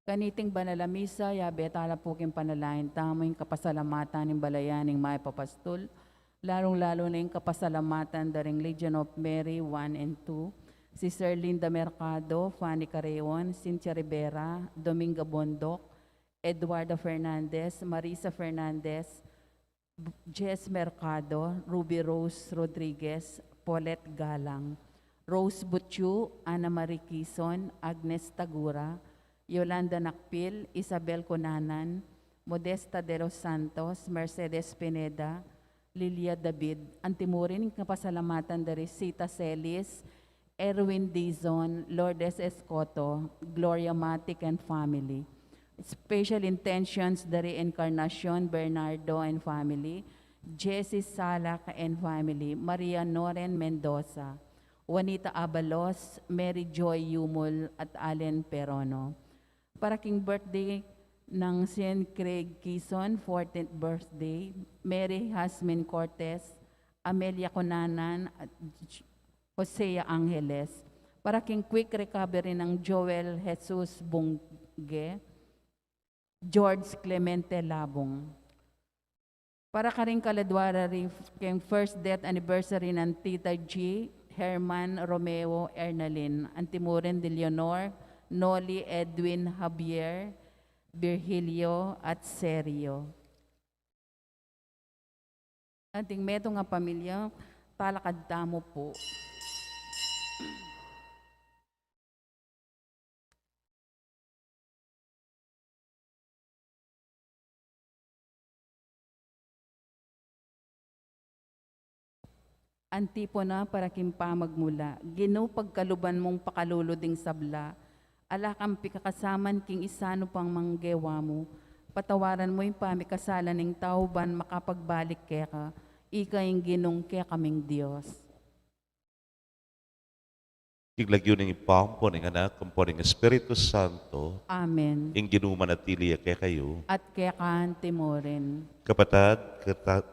Speaker 4: Kaniting banalamisa, yabe tala po king panalain tamo yung kapasalamatan ng balayan ng maipapastol, lalong-lalo na yung kapasalamatan daring Legion of Mary 1 and 2, si Sir Linda Mercado, Fanny Careon, Cynthia Rivera, Dominga Bondok, Eduardo Fernandez, Marisa Fernandez, Jess Mercado, Ruby Rose Rodriguez, Paulette Galang, Rose Butchu, Ana Marie Quezon, Agnes Tagura, Yolanda Nakpil, Isabel Conanan, Modesta de los Santos, Mercedes Pineda, Lilia David, antimurin ng kapasalamatan dari Sita Celis, Erwin Dizon, Lourdes Escoto, Gloria Matic and family. Special intentions dari Encarnacion Bernardo and family, Jessie Salak and family, Maria Noren Mendoza, Juanita Abalos, Mary Joy Yumul at Allen Perono. Para king birthday ng St. Craig Quezon, 14th birthday, Mary Hasmin Cortez, Amelia Conanan at Hosea Angeles. Para king quick recovery ng Joel Jesus Bungge, George Clemente Labong. Para karing kaladwara rin king first death anniversary ng Tita G, Herman Romeo Ernalin, Antimuren de Leonor, Noli Edwin Javier, Virgilio at Serio. Ating meto nga pamilya, talakad tamo po. Antipona para kimpa magmula, Ginoo pagkaluban mong pakaluluding sabla, alakam pikakasaman king isano pang manggewa mo, patawaran mo yung pamikasalan ng tauban makapagbalik keka, ika yung ginong kaya kaming Diyos.
Speaker 5: Iglagyo ng ipampo ng anak, kampo ng Espiritu Santo,
Speaker 4: Amen.
Speaker 5: ing ginumanatili kay kayo.
Speaker 4: At kaya timorin.
Speaker 5: Kapatad,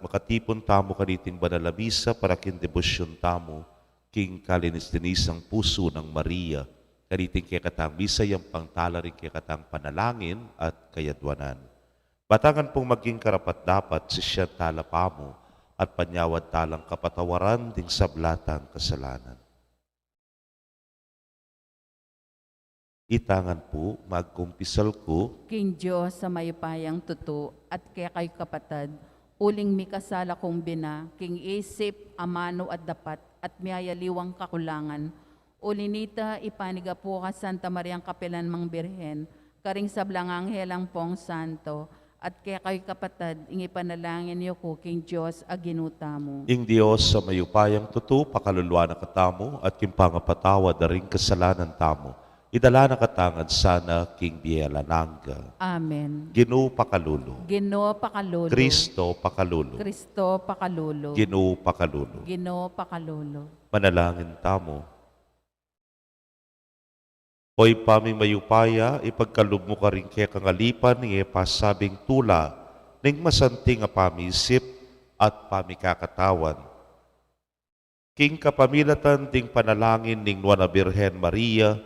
Speaker 5: makatipon tamo kaniting banalabisa para kin debosyon tamo, king kalinis-linisang puso ng Maria, kaniting kay katang misa yung pangtala rin kay katang panalangin at kayadwanan. Batangan pong maging karapat-dapat si siya talapamo at panyawad talang kapatawaran ding sablatang kasalanan. Itangan po, magkumpisal ko,
Speaker 4: King Diyos sa mayupayang tuto at kaya kayo kapatad, uling mikasala kong bina, king isip, amano at dapat, at miyayaliwang kakulangan. Ulinita, ipaniga po ka Santa Mariang Kapilan Mang Birhen, karing sablang anghelang pong santo, at kaya kayo kapatad, ingi panalangin niyo ko, King Diyos, aginuta mo.
Speaker 5: ing Diyos sa mayupayang tuto, pakaluluwa na katamo, at kimpangapatawa na rin kasalanan tamo. Idala na katangad sana, King Bielananga.
Speaker 4: Amen.
Speaker 5: Ginoo pakalulo.
Speaker 4: Ginoo pakalulo.
Speaker 5: Kristo pakalulo.
Speaker 4: Kristo pakalulo.
Speaker 5: Ginoo pakalulo.
Speaker 4: Ginoo pakalulo.
Speaker 5: Manalangin tamo. Hoy paming mayupaya, ipagkalub mo ka rin kaya kangalipan ni pasabing tula, ning masanting nga pamisip at pamikakatawan. King kapamilatan ding panalangin ning Nuana Birhen Maria,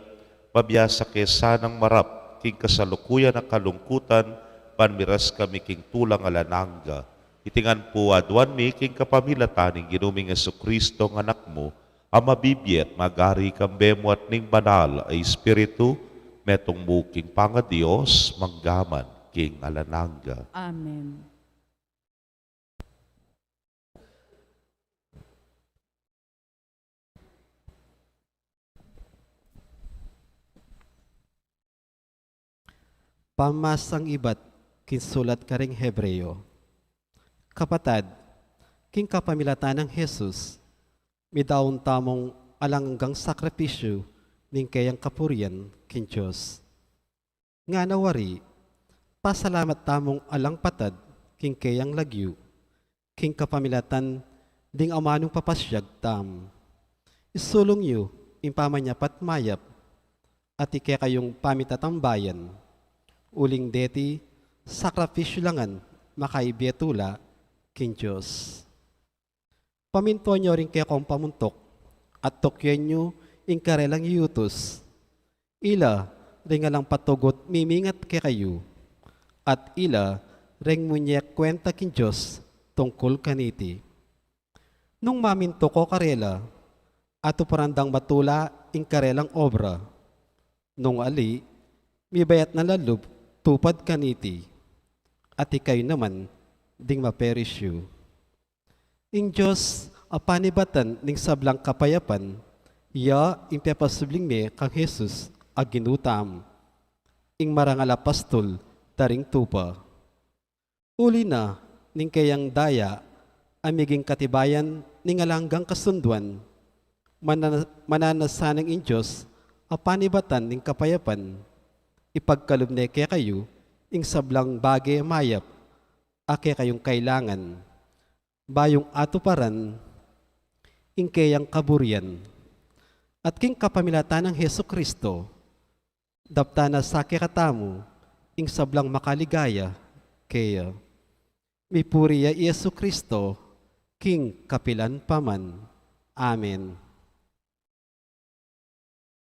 Speaker 5: pabiyasa kesanang marap, king kasalukuyan na kalungkutan, panmiras kami king tulang alananga. Itingan po adwan mi king kapamilatan ning ginuming Jesucristo ng anak mo, ang mabibiyet magari kambemo at ning banal ay Espiritu, metong mo king panga Diyos, manggaman king alananga.
Speaker 4: Amen.
Speaker 1: Pamasang ibat, kinsulat ka ring Hebreo. Kapatad, king kapamilatan ng Jesus, midaon tamong alanggang sakripisyo ning kayang kapurian kin Diyos. Nga nawari, pasalamat tamong alang patad king kayang lagyu, king kapamilatan ding amanong papasyag tam. Isulong yu, impamanyapat mayap, at ike kayong pamitatambayan, uling deti, sakripisyo langan, makaibetula, king Diyos. Paminto nyo rin kaya kong pamuntok, at tokyen nyo, ing karelang yutos. Ila, ringalang patugot mimingat ke kayo, at ila, ring munyak kwenta kin Diyos tungkol kaniti. Nung maminto ko karela, ato parandang matula ing karelang obra. Nung ali, mibayat na lalub tupad kaniti, at ikay naman ding maperisyo. Ing Diyos, apanibatan ning sablang kapayapan, ya ing pepasubling me kang Jesus ag ginutam, ing marangal apostol taring tupa. Uli na, ning kayang daya, amiging katibayan ning alanggang kasunduan, mananasanang in Diyos, apanibatan ning kapayapan, ipagkalubne kaya kayo, ing sablang bagay mayap, ake kayong kailangan, bayong atuparan, ing kayang kaburian, at king kapamilatan ng Heso Kristo, dapta na sa katamu, ing sablang makaligaya, kaya, mipuriya Yesu Kristo, king kapilan paman. Amen.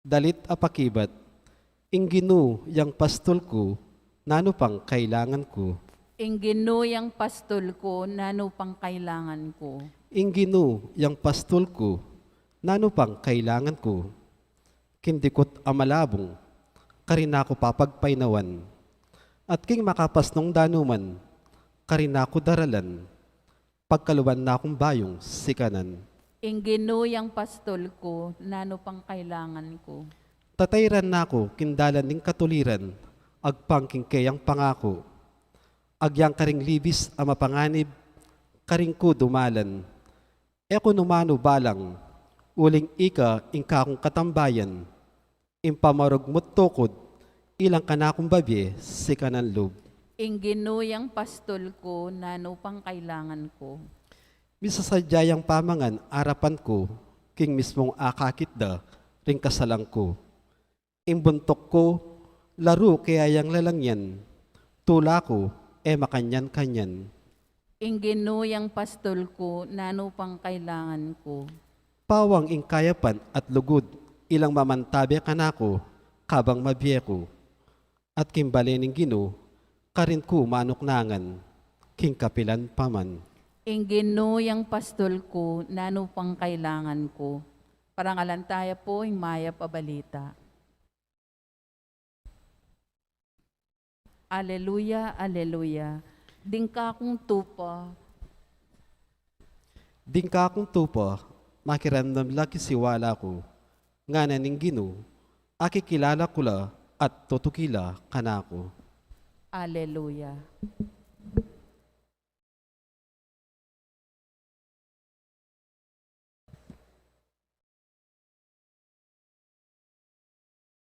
Speaker 1: Dalit apakibat, ing ginu yang pastol ko, nano pang kailangan ko.
Speaker 4: Ing ginuyang pastol ko, nano pang kailangan ko.
Speaker 1: Ing ginu yang pastol ko, nano pang kailangan ko. Kindikot amalabong, karin ako papagpainawan. At king makapas nung danuman, karin ako daralan. Pagkaluban na akong bayong sikanan.
Speaker 4: Ing ginuyang pastol ko, nano pang kailangan ko.
Speaker 1: Tatayran na ako kindalan ning katuliran, agpangking kayang pangako. Agyang karing libis ama panganib, karing ko dumalan. Eko numano balang, uling ika ingka akong katambayan. Impamarog mo't tukod, ilang kanakong babi, si kanan loob.
Speaker 4: Ing ginuyang pastol ko, nano pang kailangan ko.
Speaker 1: Misasadyayang pamangan arapan ko, king mismong akakitda, ring kasalang ko. Imbuntok ko, laro kaya yang lalangyan, tula ko, makanyan-kanyan.
Speaker 4: Ing ginuyang pastol ko, nano pang kailangan ko.
Speaker 1: Pawang ing kayapan at lugod, ilang mamantabi kanako, kabang mabiye ko. At kimbalening gino, karin ko manuknangan, king kapilan paman.
Speaker 4: Ing ginuyang pastol ko, nano pang kailangan ko. Parangalantaya po, ing maya pabalita. Aleluya, aleluya. Dingka kong tupa.
Speaker 1: Dingka akong tupa, makiramdam laki siwala ko, nga naning gino, akikilala ko la at tutukila kanako.
Speaker 4: Aleluya.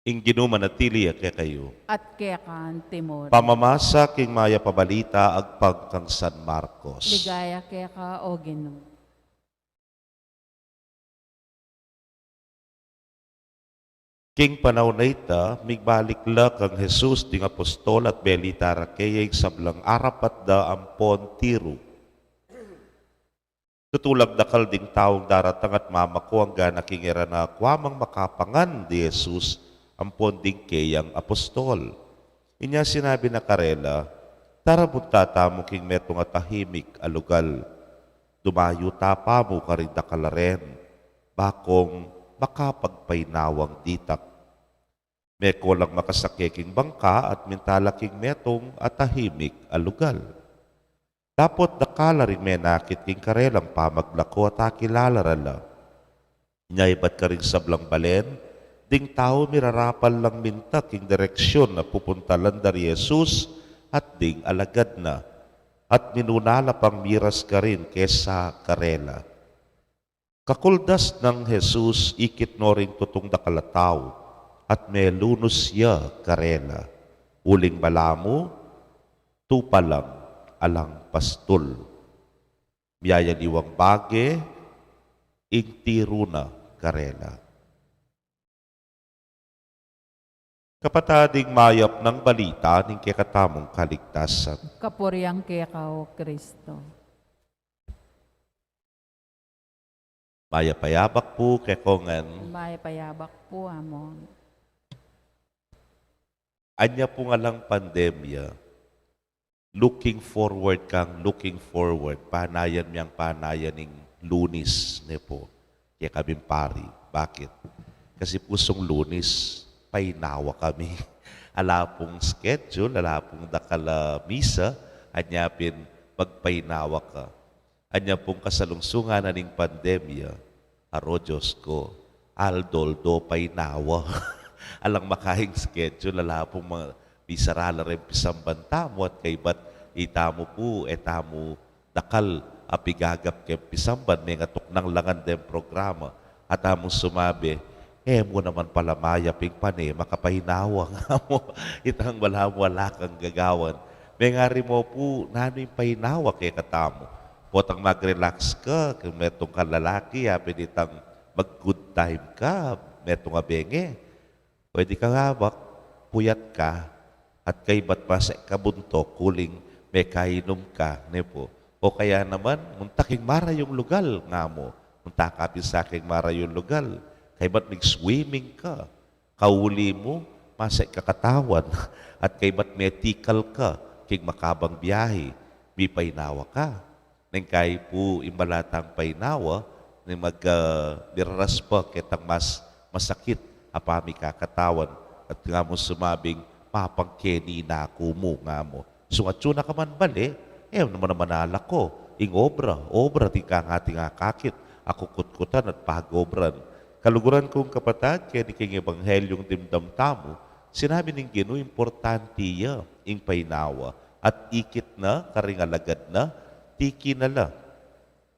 Speaker 5: Ing ginumanatili kay kayo.
Speaker 4: At kekan timor.
Speaker 5: Pamamasa king maya pabalita agpag kang San Marcos.
Speaker 4: Ligaya keka o Ginoo.
Speaker 5: King panaw na ita, migbalik la kang Jesus ding apostol at belita rakeyay sablang arapat da ampon tiro. Tutulag dakal ding taong daratang at mamako ang gana kingera na kwamang makapangan di Jesus ampon ding keyang apostol. Inya sinabi na karela, tara buntata mo king metong at tahimik alugal. Dumayo tapa mo karing dakalaren, bakong makapagpainawang ditak. Meko lang makasakeking bangka at mintalaking metong at tahimik alugal. Tapot dakala rin menakit king karelang pamaglako at akilalarala. Inyay ba't ka rin sablang balen, ding tao mirarapal lang minta king direksyon na pupuntalan dari Jesus at ding alagad na. At minunala pang miras ka rin kesa karela. Kakuldas ng Jesus ikit no ring tutong dakalataw at melunos siya karela. Uling balamu, tupalang alang pastol. Biyaya diwang bage, ing tiruna karela. Kapatading mayap ng balita ning kekatamong kaligtasan.
Speaker 4: Kapuriang keka o Kristo.
Speaker 5: Maya payabak po kay kongan.
Speaker 4: May payabak po amon.
Speaker 5: Anya po nga lang pandemya. Looking forward. Panayan miyang panayan ng Lunis ne po. Kaya kami pari. Bakit? Kasi pusong Lunis, painawa kami. Ala pong schedule, ala pong dakala misa, anya pin magpainawa ka. Anya pong kasalungsungan na ning pandemya, aro Diyos ko, aldoldo painawa. Alang makaing schedule, ala pong mga bisarala rin pisambanta mo at kay ba't itamo po, etamo dakal apigagap kay pisamban, may ngatok ng langan dem programa, at among sumabi, mo naman pala mayaping pane, makapahinawang mo, itang wala kang gagawan. May ngari mo po, nano'y pahinawa kay katamo. Potang mag-relax ka, kung metong ka lalaki, pinitang mag-good time ka, metong abenge. Pwede ka nga puyat ka, at kay ba't masa kabuntok, kuling may kainom ka, ne po. O kaya naman, muntaking mara yung lugal nga mo. Munta kapin sa aking mara yung lugal. Kay ba't nag-swimming ka? Kauli mo, masa kakatawan. At kay ba't may tikal ka, king makabang biyahe, may painawa ka. Nang kay po imbalatang painawa, nang mag-niraras pa kitang masakit, apami kakatawan. At nga mo sumabing, papangkeni na ako mo nga mo. So at yun na ka man bali, naman alak ko. Ing obra, di ka nga kakit. Ako kutkutan at pagobran. Kaluguran kong kapatid, kaya ni king ebanghelyong dimdam tamo, sinabi ng Ginoo, importante ya, ing painawa. At ikit na, karingalagad na, tiki na la.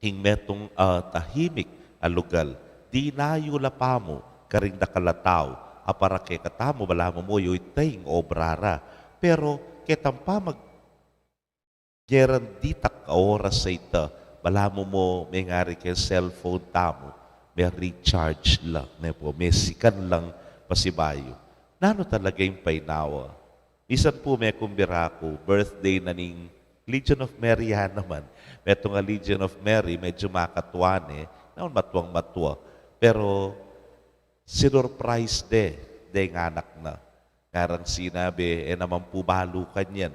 Speaker 5: Ing metong tahimik alugal. Di nayo pa mo, karing nakalataw. Apara kay katamo, wala mo yung itayng obrara. Pero, ketampa geranditak ka oras sa ita, wala mo may ngari kay cellphone tamo, may recharge lang, may sikan lang pasibayo. Nano talaga yung painawa? Isan po may kumbira ko, birthday na ning Legion of Mary naman. Meto nga Legion of Mary, medyo makatuan naman matuwang-matuwa. Pero, sinurprise de ng anak na. Karang sinabi, naman po balukan yan.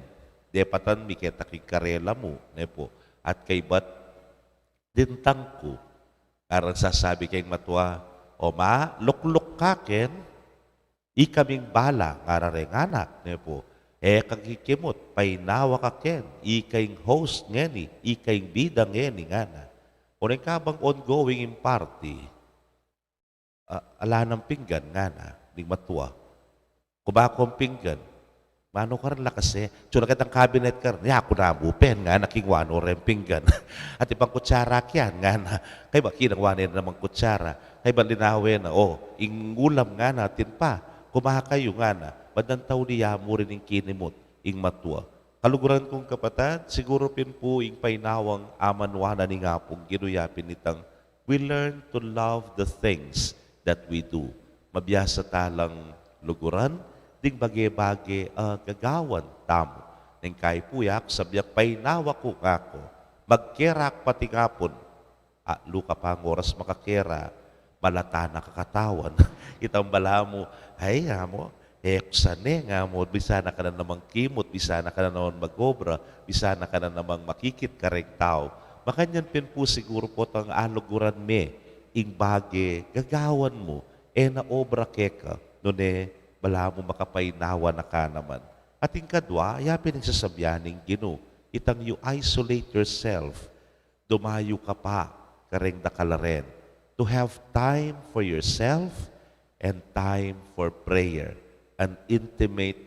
Speaker 5: De patan mi kita karela mo, po. At kay bat, dintang ko, karang sasabi kayong matwa, o ma, lukluk ka ken, ikaming bala, karareng anak, po. Kagikimot, painawa ka ken, ikaying host ngeni, ikaying bidang ngeni nga na. O kabang ongoing in party, ala ng pinggan nga na, ning matwa. Kubakong pinggan, mano ka rin lakas Tsura kitang cabinet ka rin, ako na bupen nga, nakingwano rin pinggan. At ibang kutsara kyan nga na, kay ba kinangwanin na namang kutsara, kay ba linawin na, ingulam nga natin pa, kumakayo nga na, badang tao niya mo rin yung kinimot, ing matwa. Kaluguran kong kapatid, siguro pin po ing painawang amanwana ni nga pong ginuyapin nitang, we learn to love the things that we do. Mabiyasa talang luguran, ding bage-bage gagawan tamo. Nang kay puyak, sabiyak painawa ko kako, magkerak pati kapon. Luka pa ang oras makakera, malata na kakatawan. Itang bala mo, ay mo, kusane nga mo, bisana ka na namang kimot, bisana ka na namang magobra, bisana ka na namang makikit kareng tao. Makanyan pin po siguro po tang aluguran ing bage, gagawan mo, na obra keka, nune, bala mo makapainawa na ka naman. At yung kadwa, yapin ang sasabyaning Ginoo, itang you isolate yourself, dumayo ka pa, kareng dakalaren, to have time for yourself and time for prayer, an intimate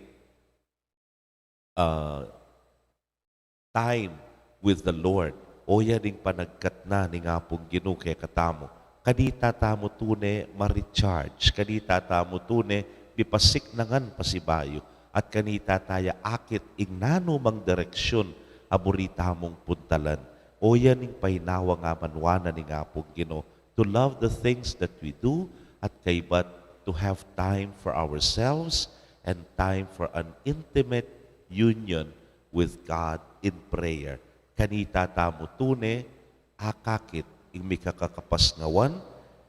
Speaker 5: time with the Lord. O yan yung panagkat na ni nga pong Ginoo kay katamo. Kanita tamo tune ma-recharge, kanita tamo tune bipasik nangan pasibayo, at kanita taya akit ing nanumang direksyon aburita mong puntalan. O yan yung painawa nga manwana ni nga pong Ginoo, to love the things that we do, at kaybat to have time for ourselves and time for an intimate union with God in prayer. Kanita tamo tune, akakit, ing may kakakapasngawan,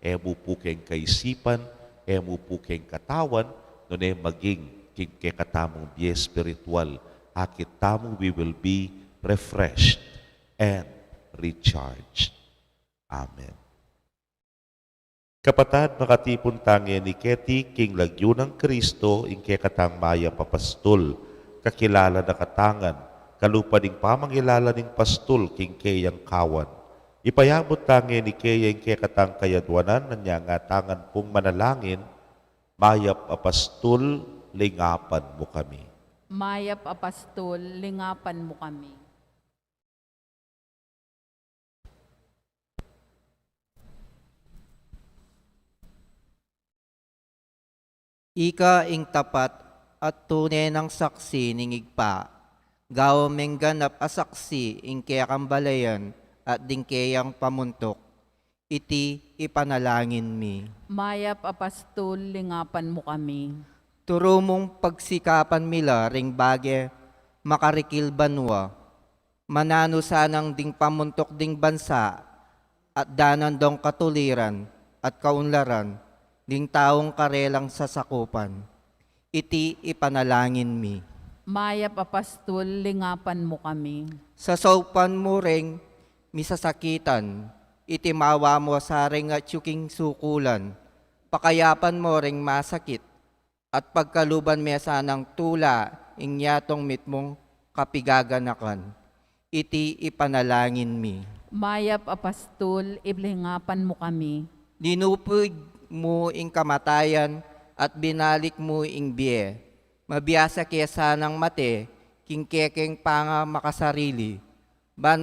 Speaker 5: emo po keng kaisipan, emo po keng katawan, no maging king katamong biye spiritual, akit tamong we will be refreshed and recharged. Amen. Kapatad, makatipon tangi ni Keti, king lagyo ng Kristo, ing katang maya papastol, kakilala na katangan, kalupa ding pamangilala ning pastol, king kayang kawan. Ipayabot tangi ni Kaya ing katang kayadwanan, nanya nga tangan pong manalangin, mayap apastol, lingapan mo kami.
Speaker 4: Mayap apastol, lingapan mo kami.
Speaker 2: Ika ing tapat at tunay ng saksi ningigpa. Gao mengganap asaksi ing kaya kambalayan at ding kayang pamuntok. Iti ipanalangin mi.
Speaker 4: Mayap apastol, lingapan mo kami.
Speaker 2: Turo mong pagsikapan mila ring bagye makarikil banwa. Manano sanang ding pamuntok ding bansa at danan dong katuliran at kaunlaran ding taong karelang sasakupan. Iti ipanalangin mi.
Speaker 4: Mayap apastol, lingapan mo kami.
Speaker 2: Sa saupan mo ring misasakitan, iti mawa mo sa ring at yuking sukulan. Pakayapan mo ring masakit at pagkaluban mesa ng tula inyatong mitmong kapigaganakan. Iti ipanalangin mi.
Speaker 4: Mayap apastol, iblingapan mo kami.
Speaker 2: Dinupig mo ing kamatayan at binalik mo ing biye. Mabiyasa kesa ng mate, kingkekeng panga makasarili. Ban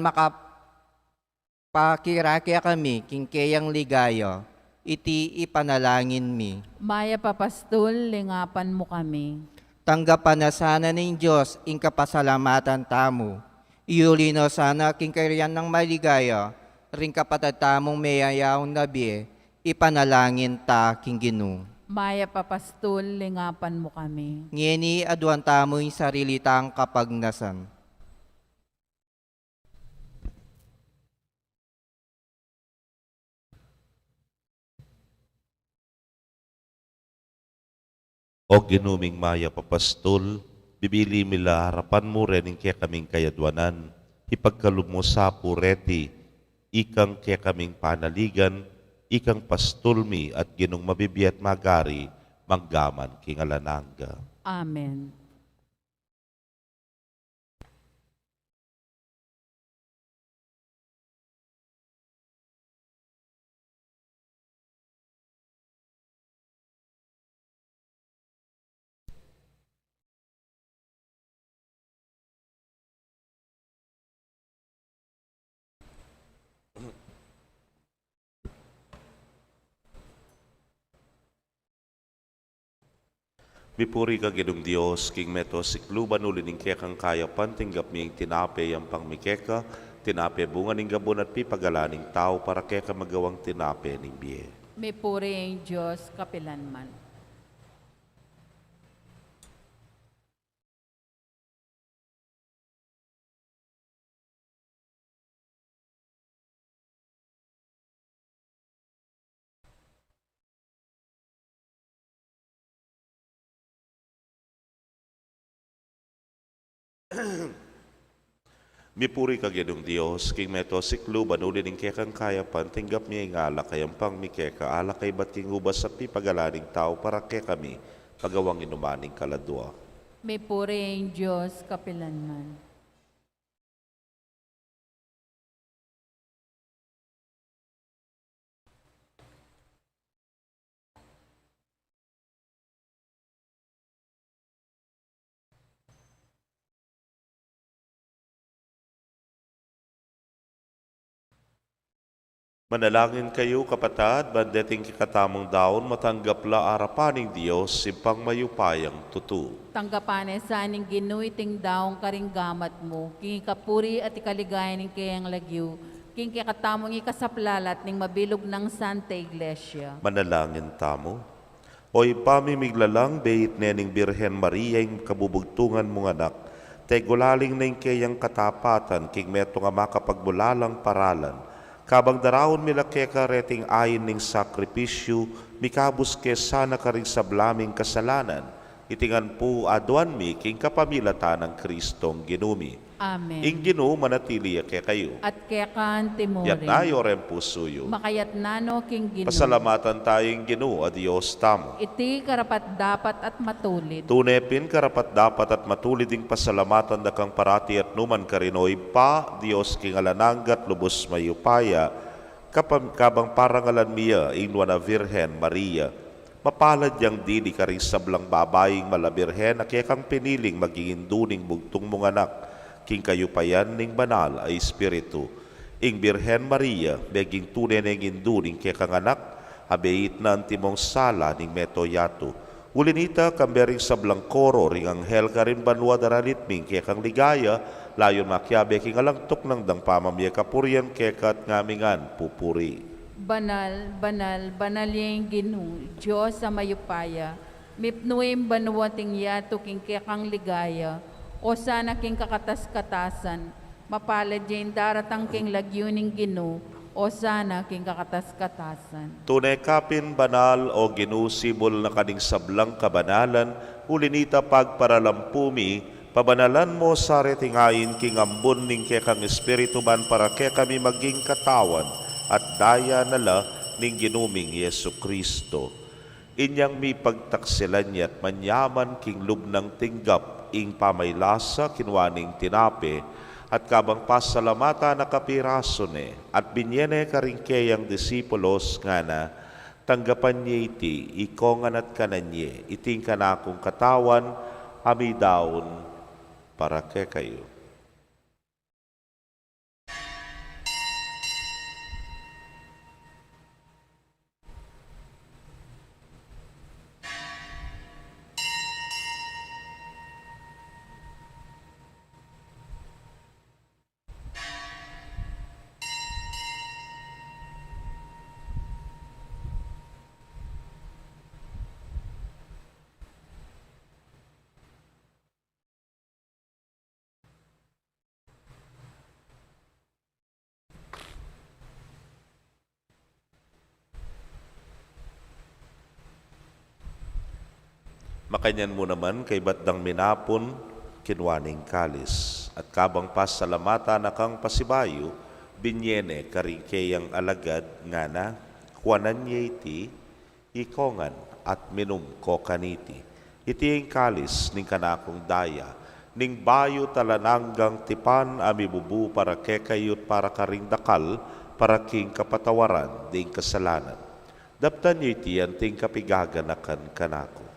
Speaker 2: makapakirakya kami, kingkeyang ligaya. Iti ipanalangin mi.
Speaker 4: Mayap apastol, lingapan mo kami.
Speaker 2: Tanggapan na sana ng Diyos ing kapasalamatan tamo. Iulino sana kingkeriyan ng maligaya, ring kapatid tamong mayayaong nabi, ipanalangin ta king Ginoo.
Speaker 4: Mayap apastol, lingapan mo kami.
Speaker 2: Ngeni aduan tamo yung sarili tang kapagnasan.
Speaker 5: O ginuming maya papastol, bibili mila harapan mo rin kaya kaming kayadwanan, ipagkalub mo sa pureti, ikang kaya kaming panaligan, ikang pastol mi at ginong mabibiyat magari, manggaman kingalananga.
Speaker 4: Amen.
Speaker 5: Mipuri ka ginong Diyos, king meto sikluban ulining kaya kang kaya pantinggap ming tinape ang pangmikeka, tinape bunga ning gabon at pipagalaning tao para kaya ka magawang tinape ning biye.
Speaker 4: May puri ang Diyos, kapilanman.
Speaker 5: Mipuri ka ginong Diyos, king meto sikluban ulining kaya kang kaya pantinggap miya ng ala kayang pangmikeka, ala kay ba't king ubas sa pipagalaning tao para kaya kami pagawang inumaning kaladwa.
Speaker 4: May puri ang Diyos, kapilanman.
Speaker 5: Manalangin kayo, kapatad, bandeting kikatamong daon, matanggap la arapaning Diyos, simpang mayupayang tutu.
Speaker 4: Tanggapane sa aning ginuiting daong karinggamat mo, king kapuri at ikaligaya ning kayang lagyo, king kakatamong ikasaplalat ning mabilog ng Santa Iglesia.
Speaker 5: Manalangin tamo. Oy pamimiglalang beit nening Birhen Maria yung kabubugtungan mong anak, tegulaling na yung kayang katapatan, king meto nga makapagbulalang paralan, Kabang darawon mila keka reting ayin ning sakripisyo, mikabus ke sana ka rin sa blaming kasalanan, itingan po aduan mi king kapamilata ng Kristong ginumi.
Speaker 4: Amen.
Speaker 5: Ing Ginoo manatili ke kayo.
Speaker 4: At kekan
Speaker 5: Yat
Speaker 4: timurin.
Speaker 5: na yorem pusuyo.
Speaker 4: Makayat nano king Ginoo.
Speaker 5: Pasalamatan tayong Ginoo a Diyos tamo.
Speaker 4: Iti karapat dapat at matulid.
Speaker 5: Tunepin karapat dapat at matulid ding pasalamatan na kang parati at numan karinoy pa, Diyos king alananggat lubos mayupaya, kabang parangalan miya, inwa na Virhen Maria. Mapalad yang dili ka rin sablang babaying malabirhen, na kaya kang piniling magiging duning bugtong mong anak, king kayupayan ning banal ay Espiritu. Ing Birhen Maria, beging tunay na induning kaya kang anak, habeit na ang timong sala ning metoyato. Ulinita kambering sablang koro ring anghel ka rin banwa dararitming kaya kang ligaya, layon makyabe king alangtok ng dang pamamya kapurian kaya kat ngamingan pupuri.
Speaker 4: Banal, banal, banal yung Ginoo, Diyos sa mayupaya, mipnuim banuwating yato king kekang ligaya, o sana king kakatas-katasan, mapalad yung daratang king lagyuning Ginoo, o sana king kakatas-katasan.
Speaker 5: Tunay kapin banal o ginusibol na kaning sablang kabanalan, ulinita pagparalampumi, pabanalan mo sa retingayin king ambon ning kekang Espiritu man para ke kami maging katawan at daya nala ning ginuming Yesu Kristo. Inyang mi pagtaksilan niya at manyaman king lubnang tinggap ing pamaylasa kinwaning tinape at kabang pasalamata na kapiraso ne at binyene karingkeyang disipulos nga na tanggapan niya iti ikongan at kananye iting kanakong katawan amidaon para ke kayo. Makanyan mo naman kay batdang minapon, kinwaning kalis. At kabang pasalamata na kang pasibayo, binyene karikeyang alagad nga na, kuwanan niya iti, ikongan at minum ko kaniti. Iti ang kalis ning kanakong daya, ning bayo talananggang tipan amibubu para kekayot para karing dakal, para king kapatawaran ding kasalanan. Daptan niyo iti ang ting kapigaganakan kanako.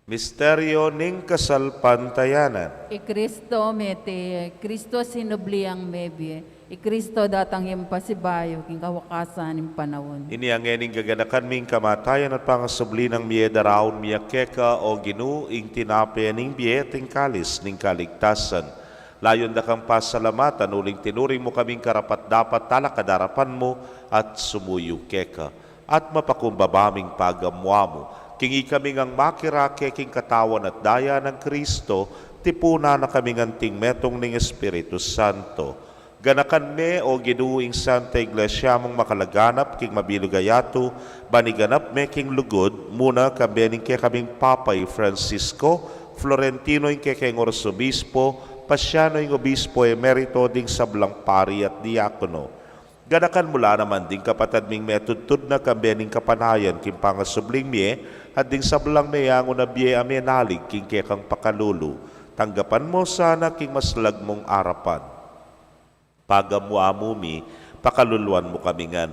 Speaker 5: Misteryo ning kasalpantayanan.
Speaker 4: Kristo mete, Kristo sinubli ang mebye, Kristo datang yung pasibayo, king kawakasan yung panahon.
Speaker 5: Ini ang ening gaganakan ming kamatayan at pangasubli ng miye daraon miya keka o ginu ing tinape ning biye ting kalis ning kaligtasan. Layon da kang pasalamatan uling tinuring mo kaming karapat dapat talakadarapan mo at sumuyo keka at mapakumbabaming pagamwa mo. Kingi kami ngang makirake king katawan at daya ng Kristo, tipuna na kami nganting metong ning Espiritu Santo. Ganakan me o ginuing Santa Iglesia mong makalaganap king mabilugayato, baniganap me king lugod, muna kami ning kaming Papay Francisco, Florentino ing kekeng Orsobispo, Pasyano ing Obispo Emerito ding sablang pari at diakono. Ganakan mula naman ding kapatad ming metudtud na kami ning kapanayan king pangasubling mie, at ding sablang mayango na biye amenalig king kekang pakalulu. Tanggapan mo sana king maslag mong arapan. Pagamu amumi, pakaluluan mo kamingan.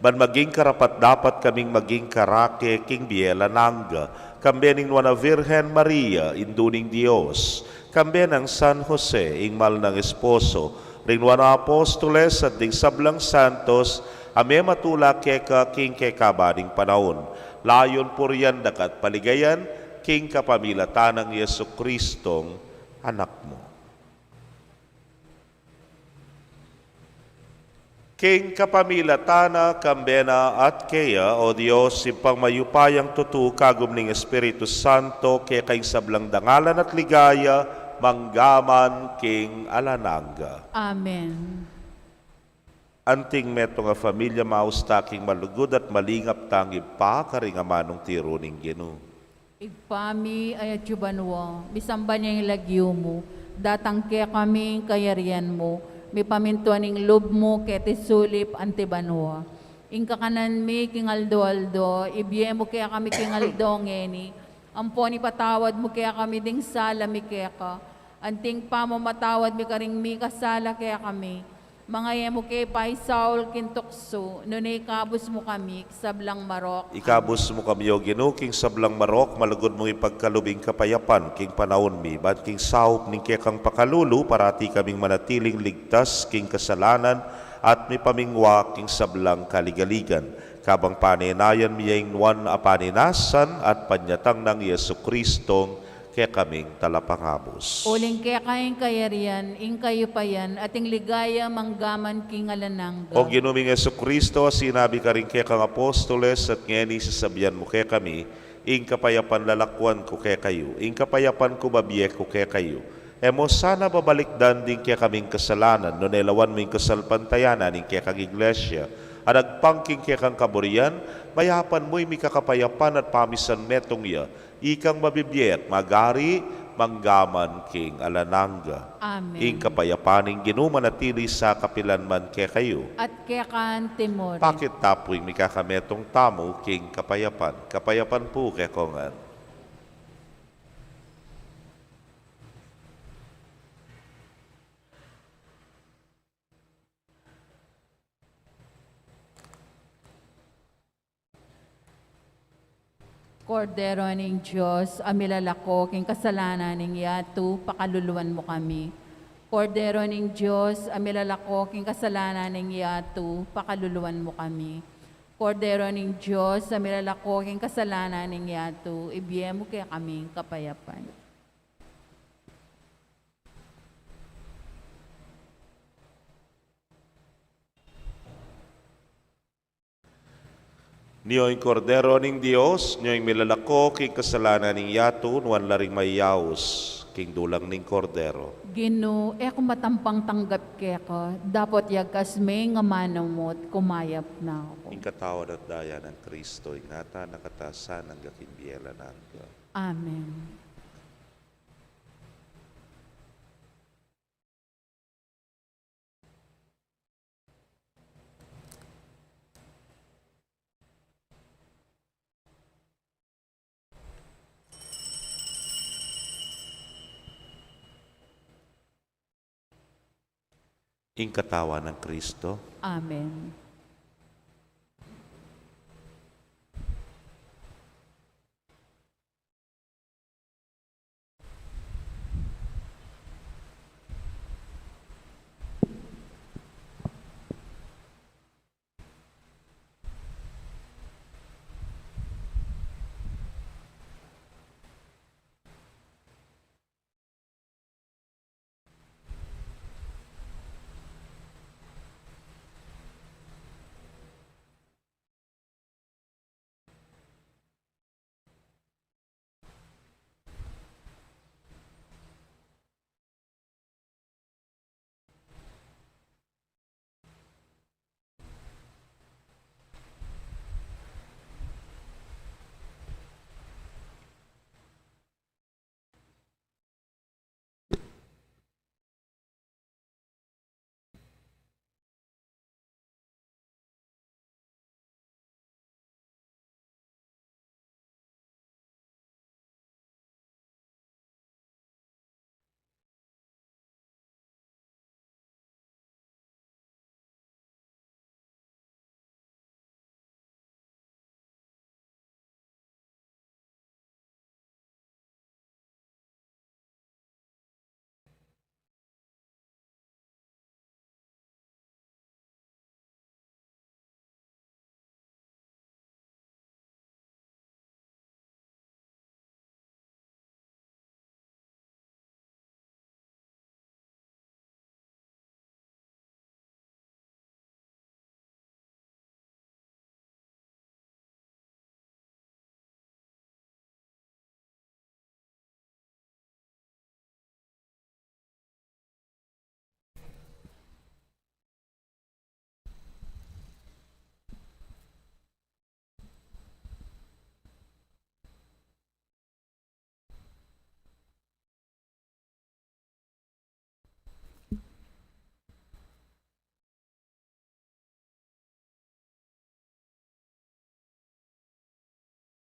Speaker 5: ban maging karapat dapat kaming maging karake king biela nangga, kambe ning wana Virgen Maria, induning Dios, kambe ng San Jose, ingmal ng esposo, ring wana apostoles at ding sablang santos, ame matula keka king kekabading panahon, layon purian dakat paligayan, king kapamilatan ng Yesu Kristong anak mo. King kapamilatana, kambena at kaya, o Diyos, simpang mayupayang tutu kagum ning Espiritu Santo, kaya kay sablang dangalan at ligaya, manggaman king alananga.
Speaker 4: Amen.
Speaker 5: Anting meto nga familia maustaking malugod at malingap tangi pa karing amanong tiro ning Ginoo.
Speaker 4: Igpami ay atsubanwa, bisamba niya yung lagyo mo, datang kaya kami kayarian mo, may pamintuan ng loob mo kete sulip antibanwa. Ingka kanan mi kingaldo-aldo, ibiye mo kaya kami kingaldo ngeni, amponi patawad mo kaya kami ding sala mi kaya ka, anting pa mo matawad mi karing mi kasala kaya kami, mga yemo kay Pai Saul kintokso, nunay kabus mo kami, sablang marok.
Speaker 5: Ikabus mo kami o Ginoo, king sablang marok, malugod mong ipagkalubing kapayapan, king panahon mi, bad king saup ning kekang pakalulu, parati kaming manatiling ligtas, king kasalanan, at may pamingwa, king sablang kaligaligan. Kabang paninayan miyang nuan apaninasan at panyatang ng Yesu Kristong kaya kaming talapangabos.
Speaker 4: Uling kaya kayong kayarian, ing kayo pa yan, ating ligaya manggaman kingalanangga.
Speaker 5: O ginuming Yesu Kristo, sinabi ka rin kaya kang apostoles at ngeni sasabihan mo kaya kami, ing kapayapan lalakwan ko kaya kayo, ing kapayapan ko babiye ko kaya kayo. Emo sana babalikdan din kaya kaming kasalanan, no nelawan mo yung kasalpantayanan, ing kaya kang iglesia, at agpangking kaya kang kaburian, mayapan mo'y may kakapayapan at pamisan metong ya, ikang mabibiyet, magari, manggaman king alananga.
Speaker 4: Amen.
Speaker 5: Ing kapayapaning ginumanatili sa kapilanman kaya kayo.
Speaker 4: At kaya kan timor.
Speaker 5: Bakit tapoy may kakametong tamo king kapayapan? Kapayapan po kaya kongan.
Speaker 4: Kordero ning Diyos, amilalako king kasalanan ning yatu, pakaluluan mo kami. Kordero ning Diyos, amilalako king kasalanan ning yatu, pakaluluan mo kami. Kordero ning Diyos, amilalako king kasalanan ning yatu, ibiye mo kaya kaming kapayapan.
Speaker 5: Niyo'y kordero ning Dios, niyo'y milalako king kasalanan ning yatu, nuan laring mayaos, king dulang ning kordero.
Speaker 4: Gino, kung matampang tanggap kaya ko, dapat yagas may nga manamot, kumayap na ako.
Speaker 5: Ing katawad at daya ng Kristo, ingata nakatasan ang gakimbiyela nangga.
Speaker 4: Amen.
Speaker 5: Ing katawa ng Kristo,
Speaker 4: Amen.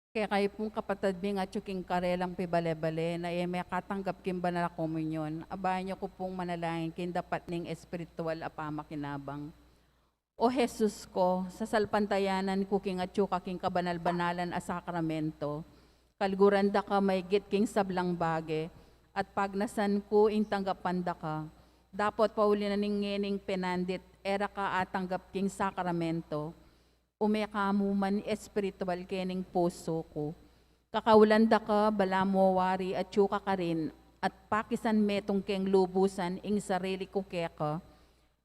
Speaker 4: Kaya kayo pong kapatid mi nga tsuking karelang pibale-bale na may katanggap kin banal na komunyon. Abayan niyo ko pong manalangin kin dapat ning espiritual apamakinabang. O Jesus ko, sa salpantayanan ko king atsuka king kabanal-banalan a sakramento, kalguran da ka may git king sablang bage, at pagnasan ko ing tanggapan da ka, dapat pauli na ning penandit, era ka atanggap king sakramento, umekamu man espiritual kening puso ko. Kakawalanda ka, bala mo wari at tsuka ka rin, at pakisan metong keng lubusan ing sarili ko keka.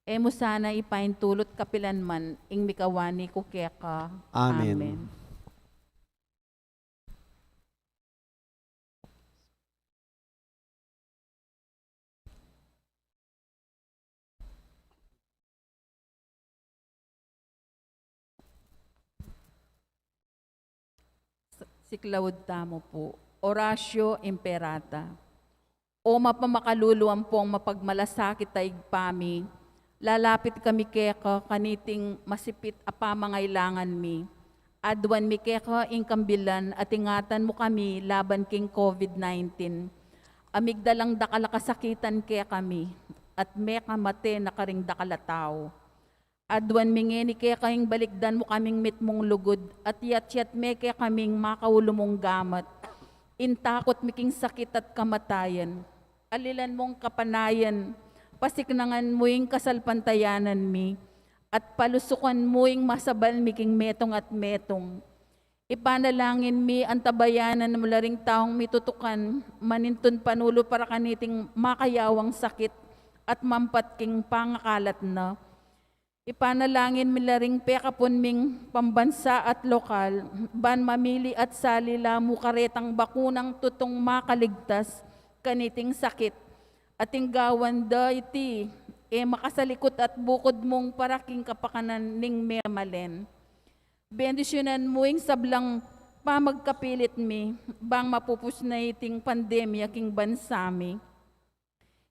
Speaker 4: Emo sana ipaintulot kapilan man ing mikawani ko keka.
Speaker 1: Amen.
Speaker 4: Siklawod tamo po. Oratio Imperata. O mapamakaluluan pong mapagmalasakit taig pami, lalapit kami keka kaniting masipit apamangailangan mi. Adwan mi keka ing kambilan at ingatan mo kami laban king COVID-19. Amigdalang dakalakasakitan kaya kami at meka mate na karing dakalataw. Adwan mingeni kaya kaing balikdan mo kaming mitmong lugod at yat-yat me kaya kaming makaulumong gamat. Intakot miking sakit at kamatayan. Alilan mong kapanayan, pasiknangan mo yung kasalpantayanan mi, at palusukan mo yung masabal miking metong at metong. Ipanalangin mi ang tabayanan mo laring taong mitutukan, manintun panulo para kaniting makayawang sakit at mampat king pangakalat na. Ipanalangin mi laring pekapon ming pambansa at lokal, ban mamili at salila mo karetang bakunang tutong makaligtas, kaniting sakit, ating gawan da iti, makasalikot at bukod mong paraking kapakanan ning memalen. Bendisyonan mo yung sablang pamagkapilit mi, bang mapupus na iting pandemya king bansami.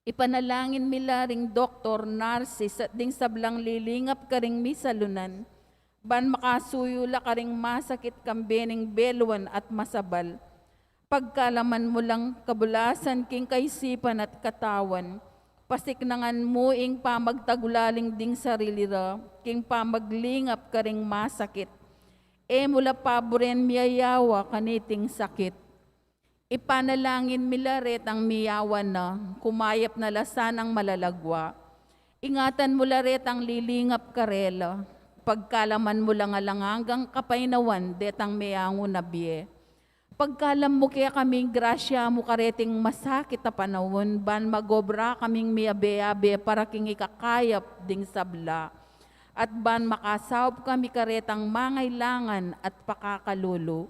Speaker 4: Ipanalangin mi laring Dr. Narcis at ding sablang lilingap karing mi salunan, ban makasuyula karing masakit kambening belwan at masabal. Pagkalaman mo lang kabulasan king kaisipan at katawan, pasiknangan mo ing pamagtagulaling ding sarili ra, king pamaglingap karing masakit. Mula paboren miyayawa kaniting sakit. Ipanalangin milaret ang miyawan na, kumayap na lasan ang malalagwa. Ingatan mo laret ang lilingap karela, pagkalaman mo lang alangangang kapainawan detang miyango na biye. Pagkalam mo kaya kaming grasya mo kareting masakit na panahon, ban magobra kaming miyabe-abe para king ikakayap ding sabla. At ban makasawb kami karetang mangailangan at pakakalulo.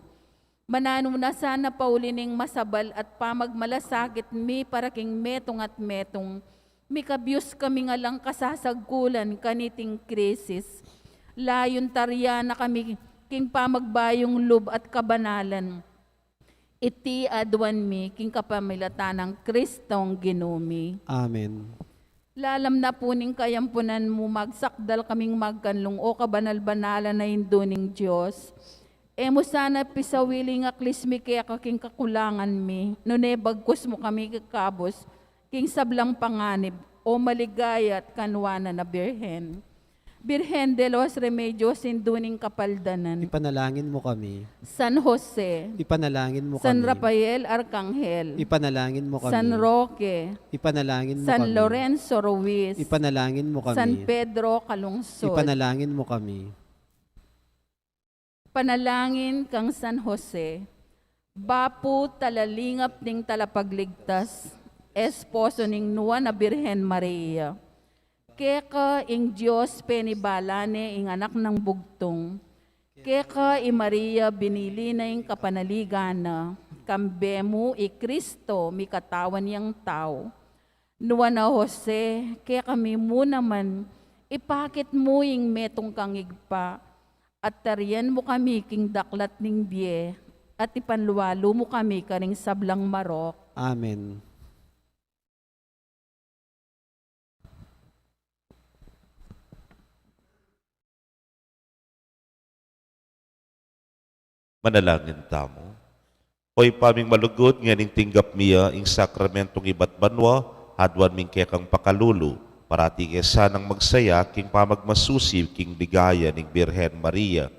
Speaker 4: Manano na sana paulining masabal at pamagmalasakit mi para king metong at metong, mikabyos kami nga lang kasasagkulan kaniting krisis. Layon tarya na kami king pamagbayong lub at kabanalan. Iti adwan mi king kapamilatan ng Kristong ginumi.
Speaker 1: Amen.
Speaker 4: Lalam na po ning kayampunan mo magsakdal kaming magkanlong o kabanal-banalan na induning Diyos. Mo sana pisawiling aklis mi kaya kaking kakulangan mi, nune bagkus mo kami kakabos, king sablang panganib o maligaya at kanwana na birhen. Birhen de los Remedios induning kapaldanan.
Speaker 1: Ipanalangin mo kami.
Speaker 4: San Jose,
Speaker 1: Ipanalangin mo
Speaker 4: San
Speaker 1: kami.
Speaker 4: Rafael Arcangel,
Speaker 1: Ipanalangin mo kami.
Speaker 4: San Roque,
Speaker 1: Ipanalangin mo
Speaker 4: San
Speaker 1: kami.
Speaker 4: Lorenzo Ruiz,
Speaker 1: Ipanalangin mo kami.
Speaker 4: San Pedro Calungsod.
Speaker 1: Ipanalangin mo kami.
Speaker 4: Panalangin kang San Jose, bapu talalingap ning talapagligtas, esposo ning nuwa na Birhen Maria. Keka ing Diyos penibalane ing anak ng bugtong. Keka i Maria binili na ing kapanaligana, kambemu i Kristo mi katawan yang tao. Nuwa na Jose, kaya kami mo naman, ipakit mo ing metong kangigpa, at tarian mo kami king daklat ning biye, at ipanluwalo mo kami karing sablang marok.
Speaker 1: Amen.
Speaker 5: Manalangin tamo. Hoy paming malugod nga ning tinggap miya ing sakramentong ibat banwa hadwan ming kekang pakalulu parati kesa nang magsaya king pamagmasusiw king ligaya ning Birhen Maria.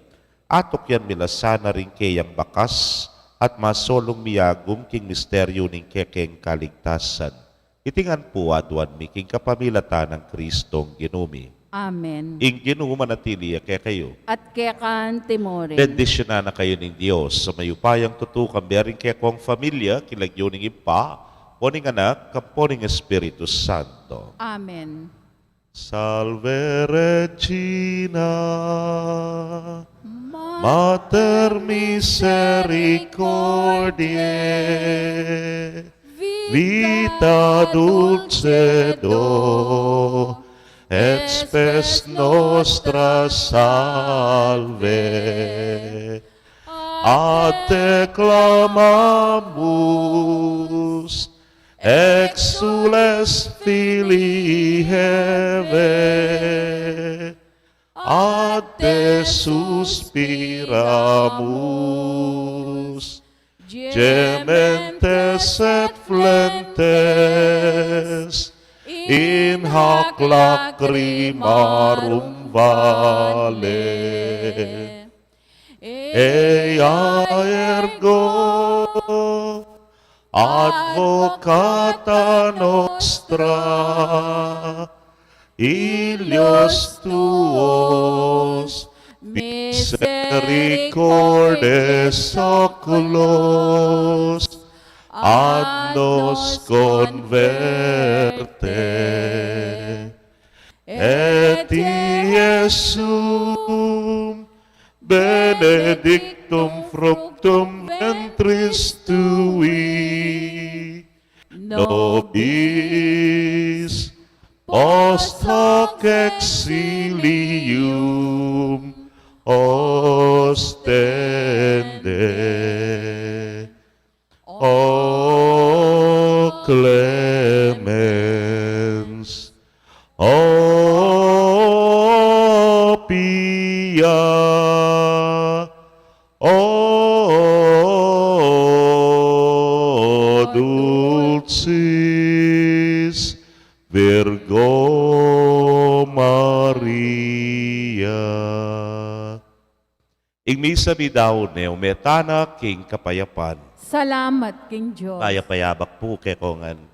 Speaker 5: Atok yan milasana ring kayang bakas at masolong miyagum king misteryo ning kekeng kaligtasan. Itingan po adwan mi king kapamilatan ng Kristong ginumi.
Speaker 4: Amen.
Speaker 5: Ing Ginoo manatili kaya kayo.
Speaker 4: At kekan timorin.
Speaker 5: Bendisyonan na kayo ng Diyos sa mayupayang tutukan bering kaya kong familia, kilagyo ng ipa, poning anak, kaponing Espiritu Santo.
Speaker 4: Amen.
Speaker 5: Salve Regina, Mater Misericordiae, Vita Dulcedo, et spes nostra salve. A te clamamus, exules filii Heve, a te suspiramus, gementes et flentes, in hac lacrimarum vale. Ea ergo advocata nostra, ilios tuos, misericordes oculos, ad nos converte. Et Iesum benedictum fructum ventris tui, nobis post hoc exilium ostende. O clemens, o pia, o dulcis Virgo Maria. Ing misa bidaw ne umetana king kapayapan.
Speaker 4: Salamat, King Diyos.
Speaker 5: Kaya payabak po kay kongan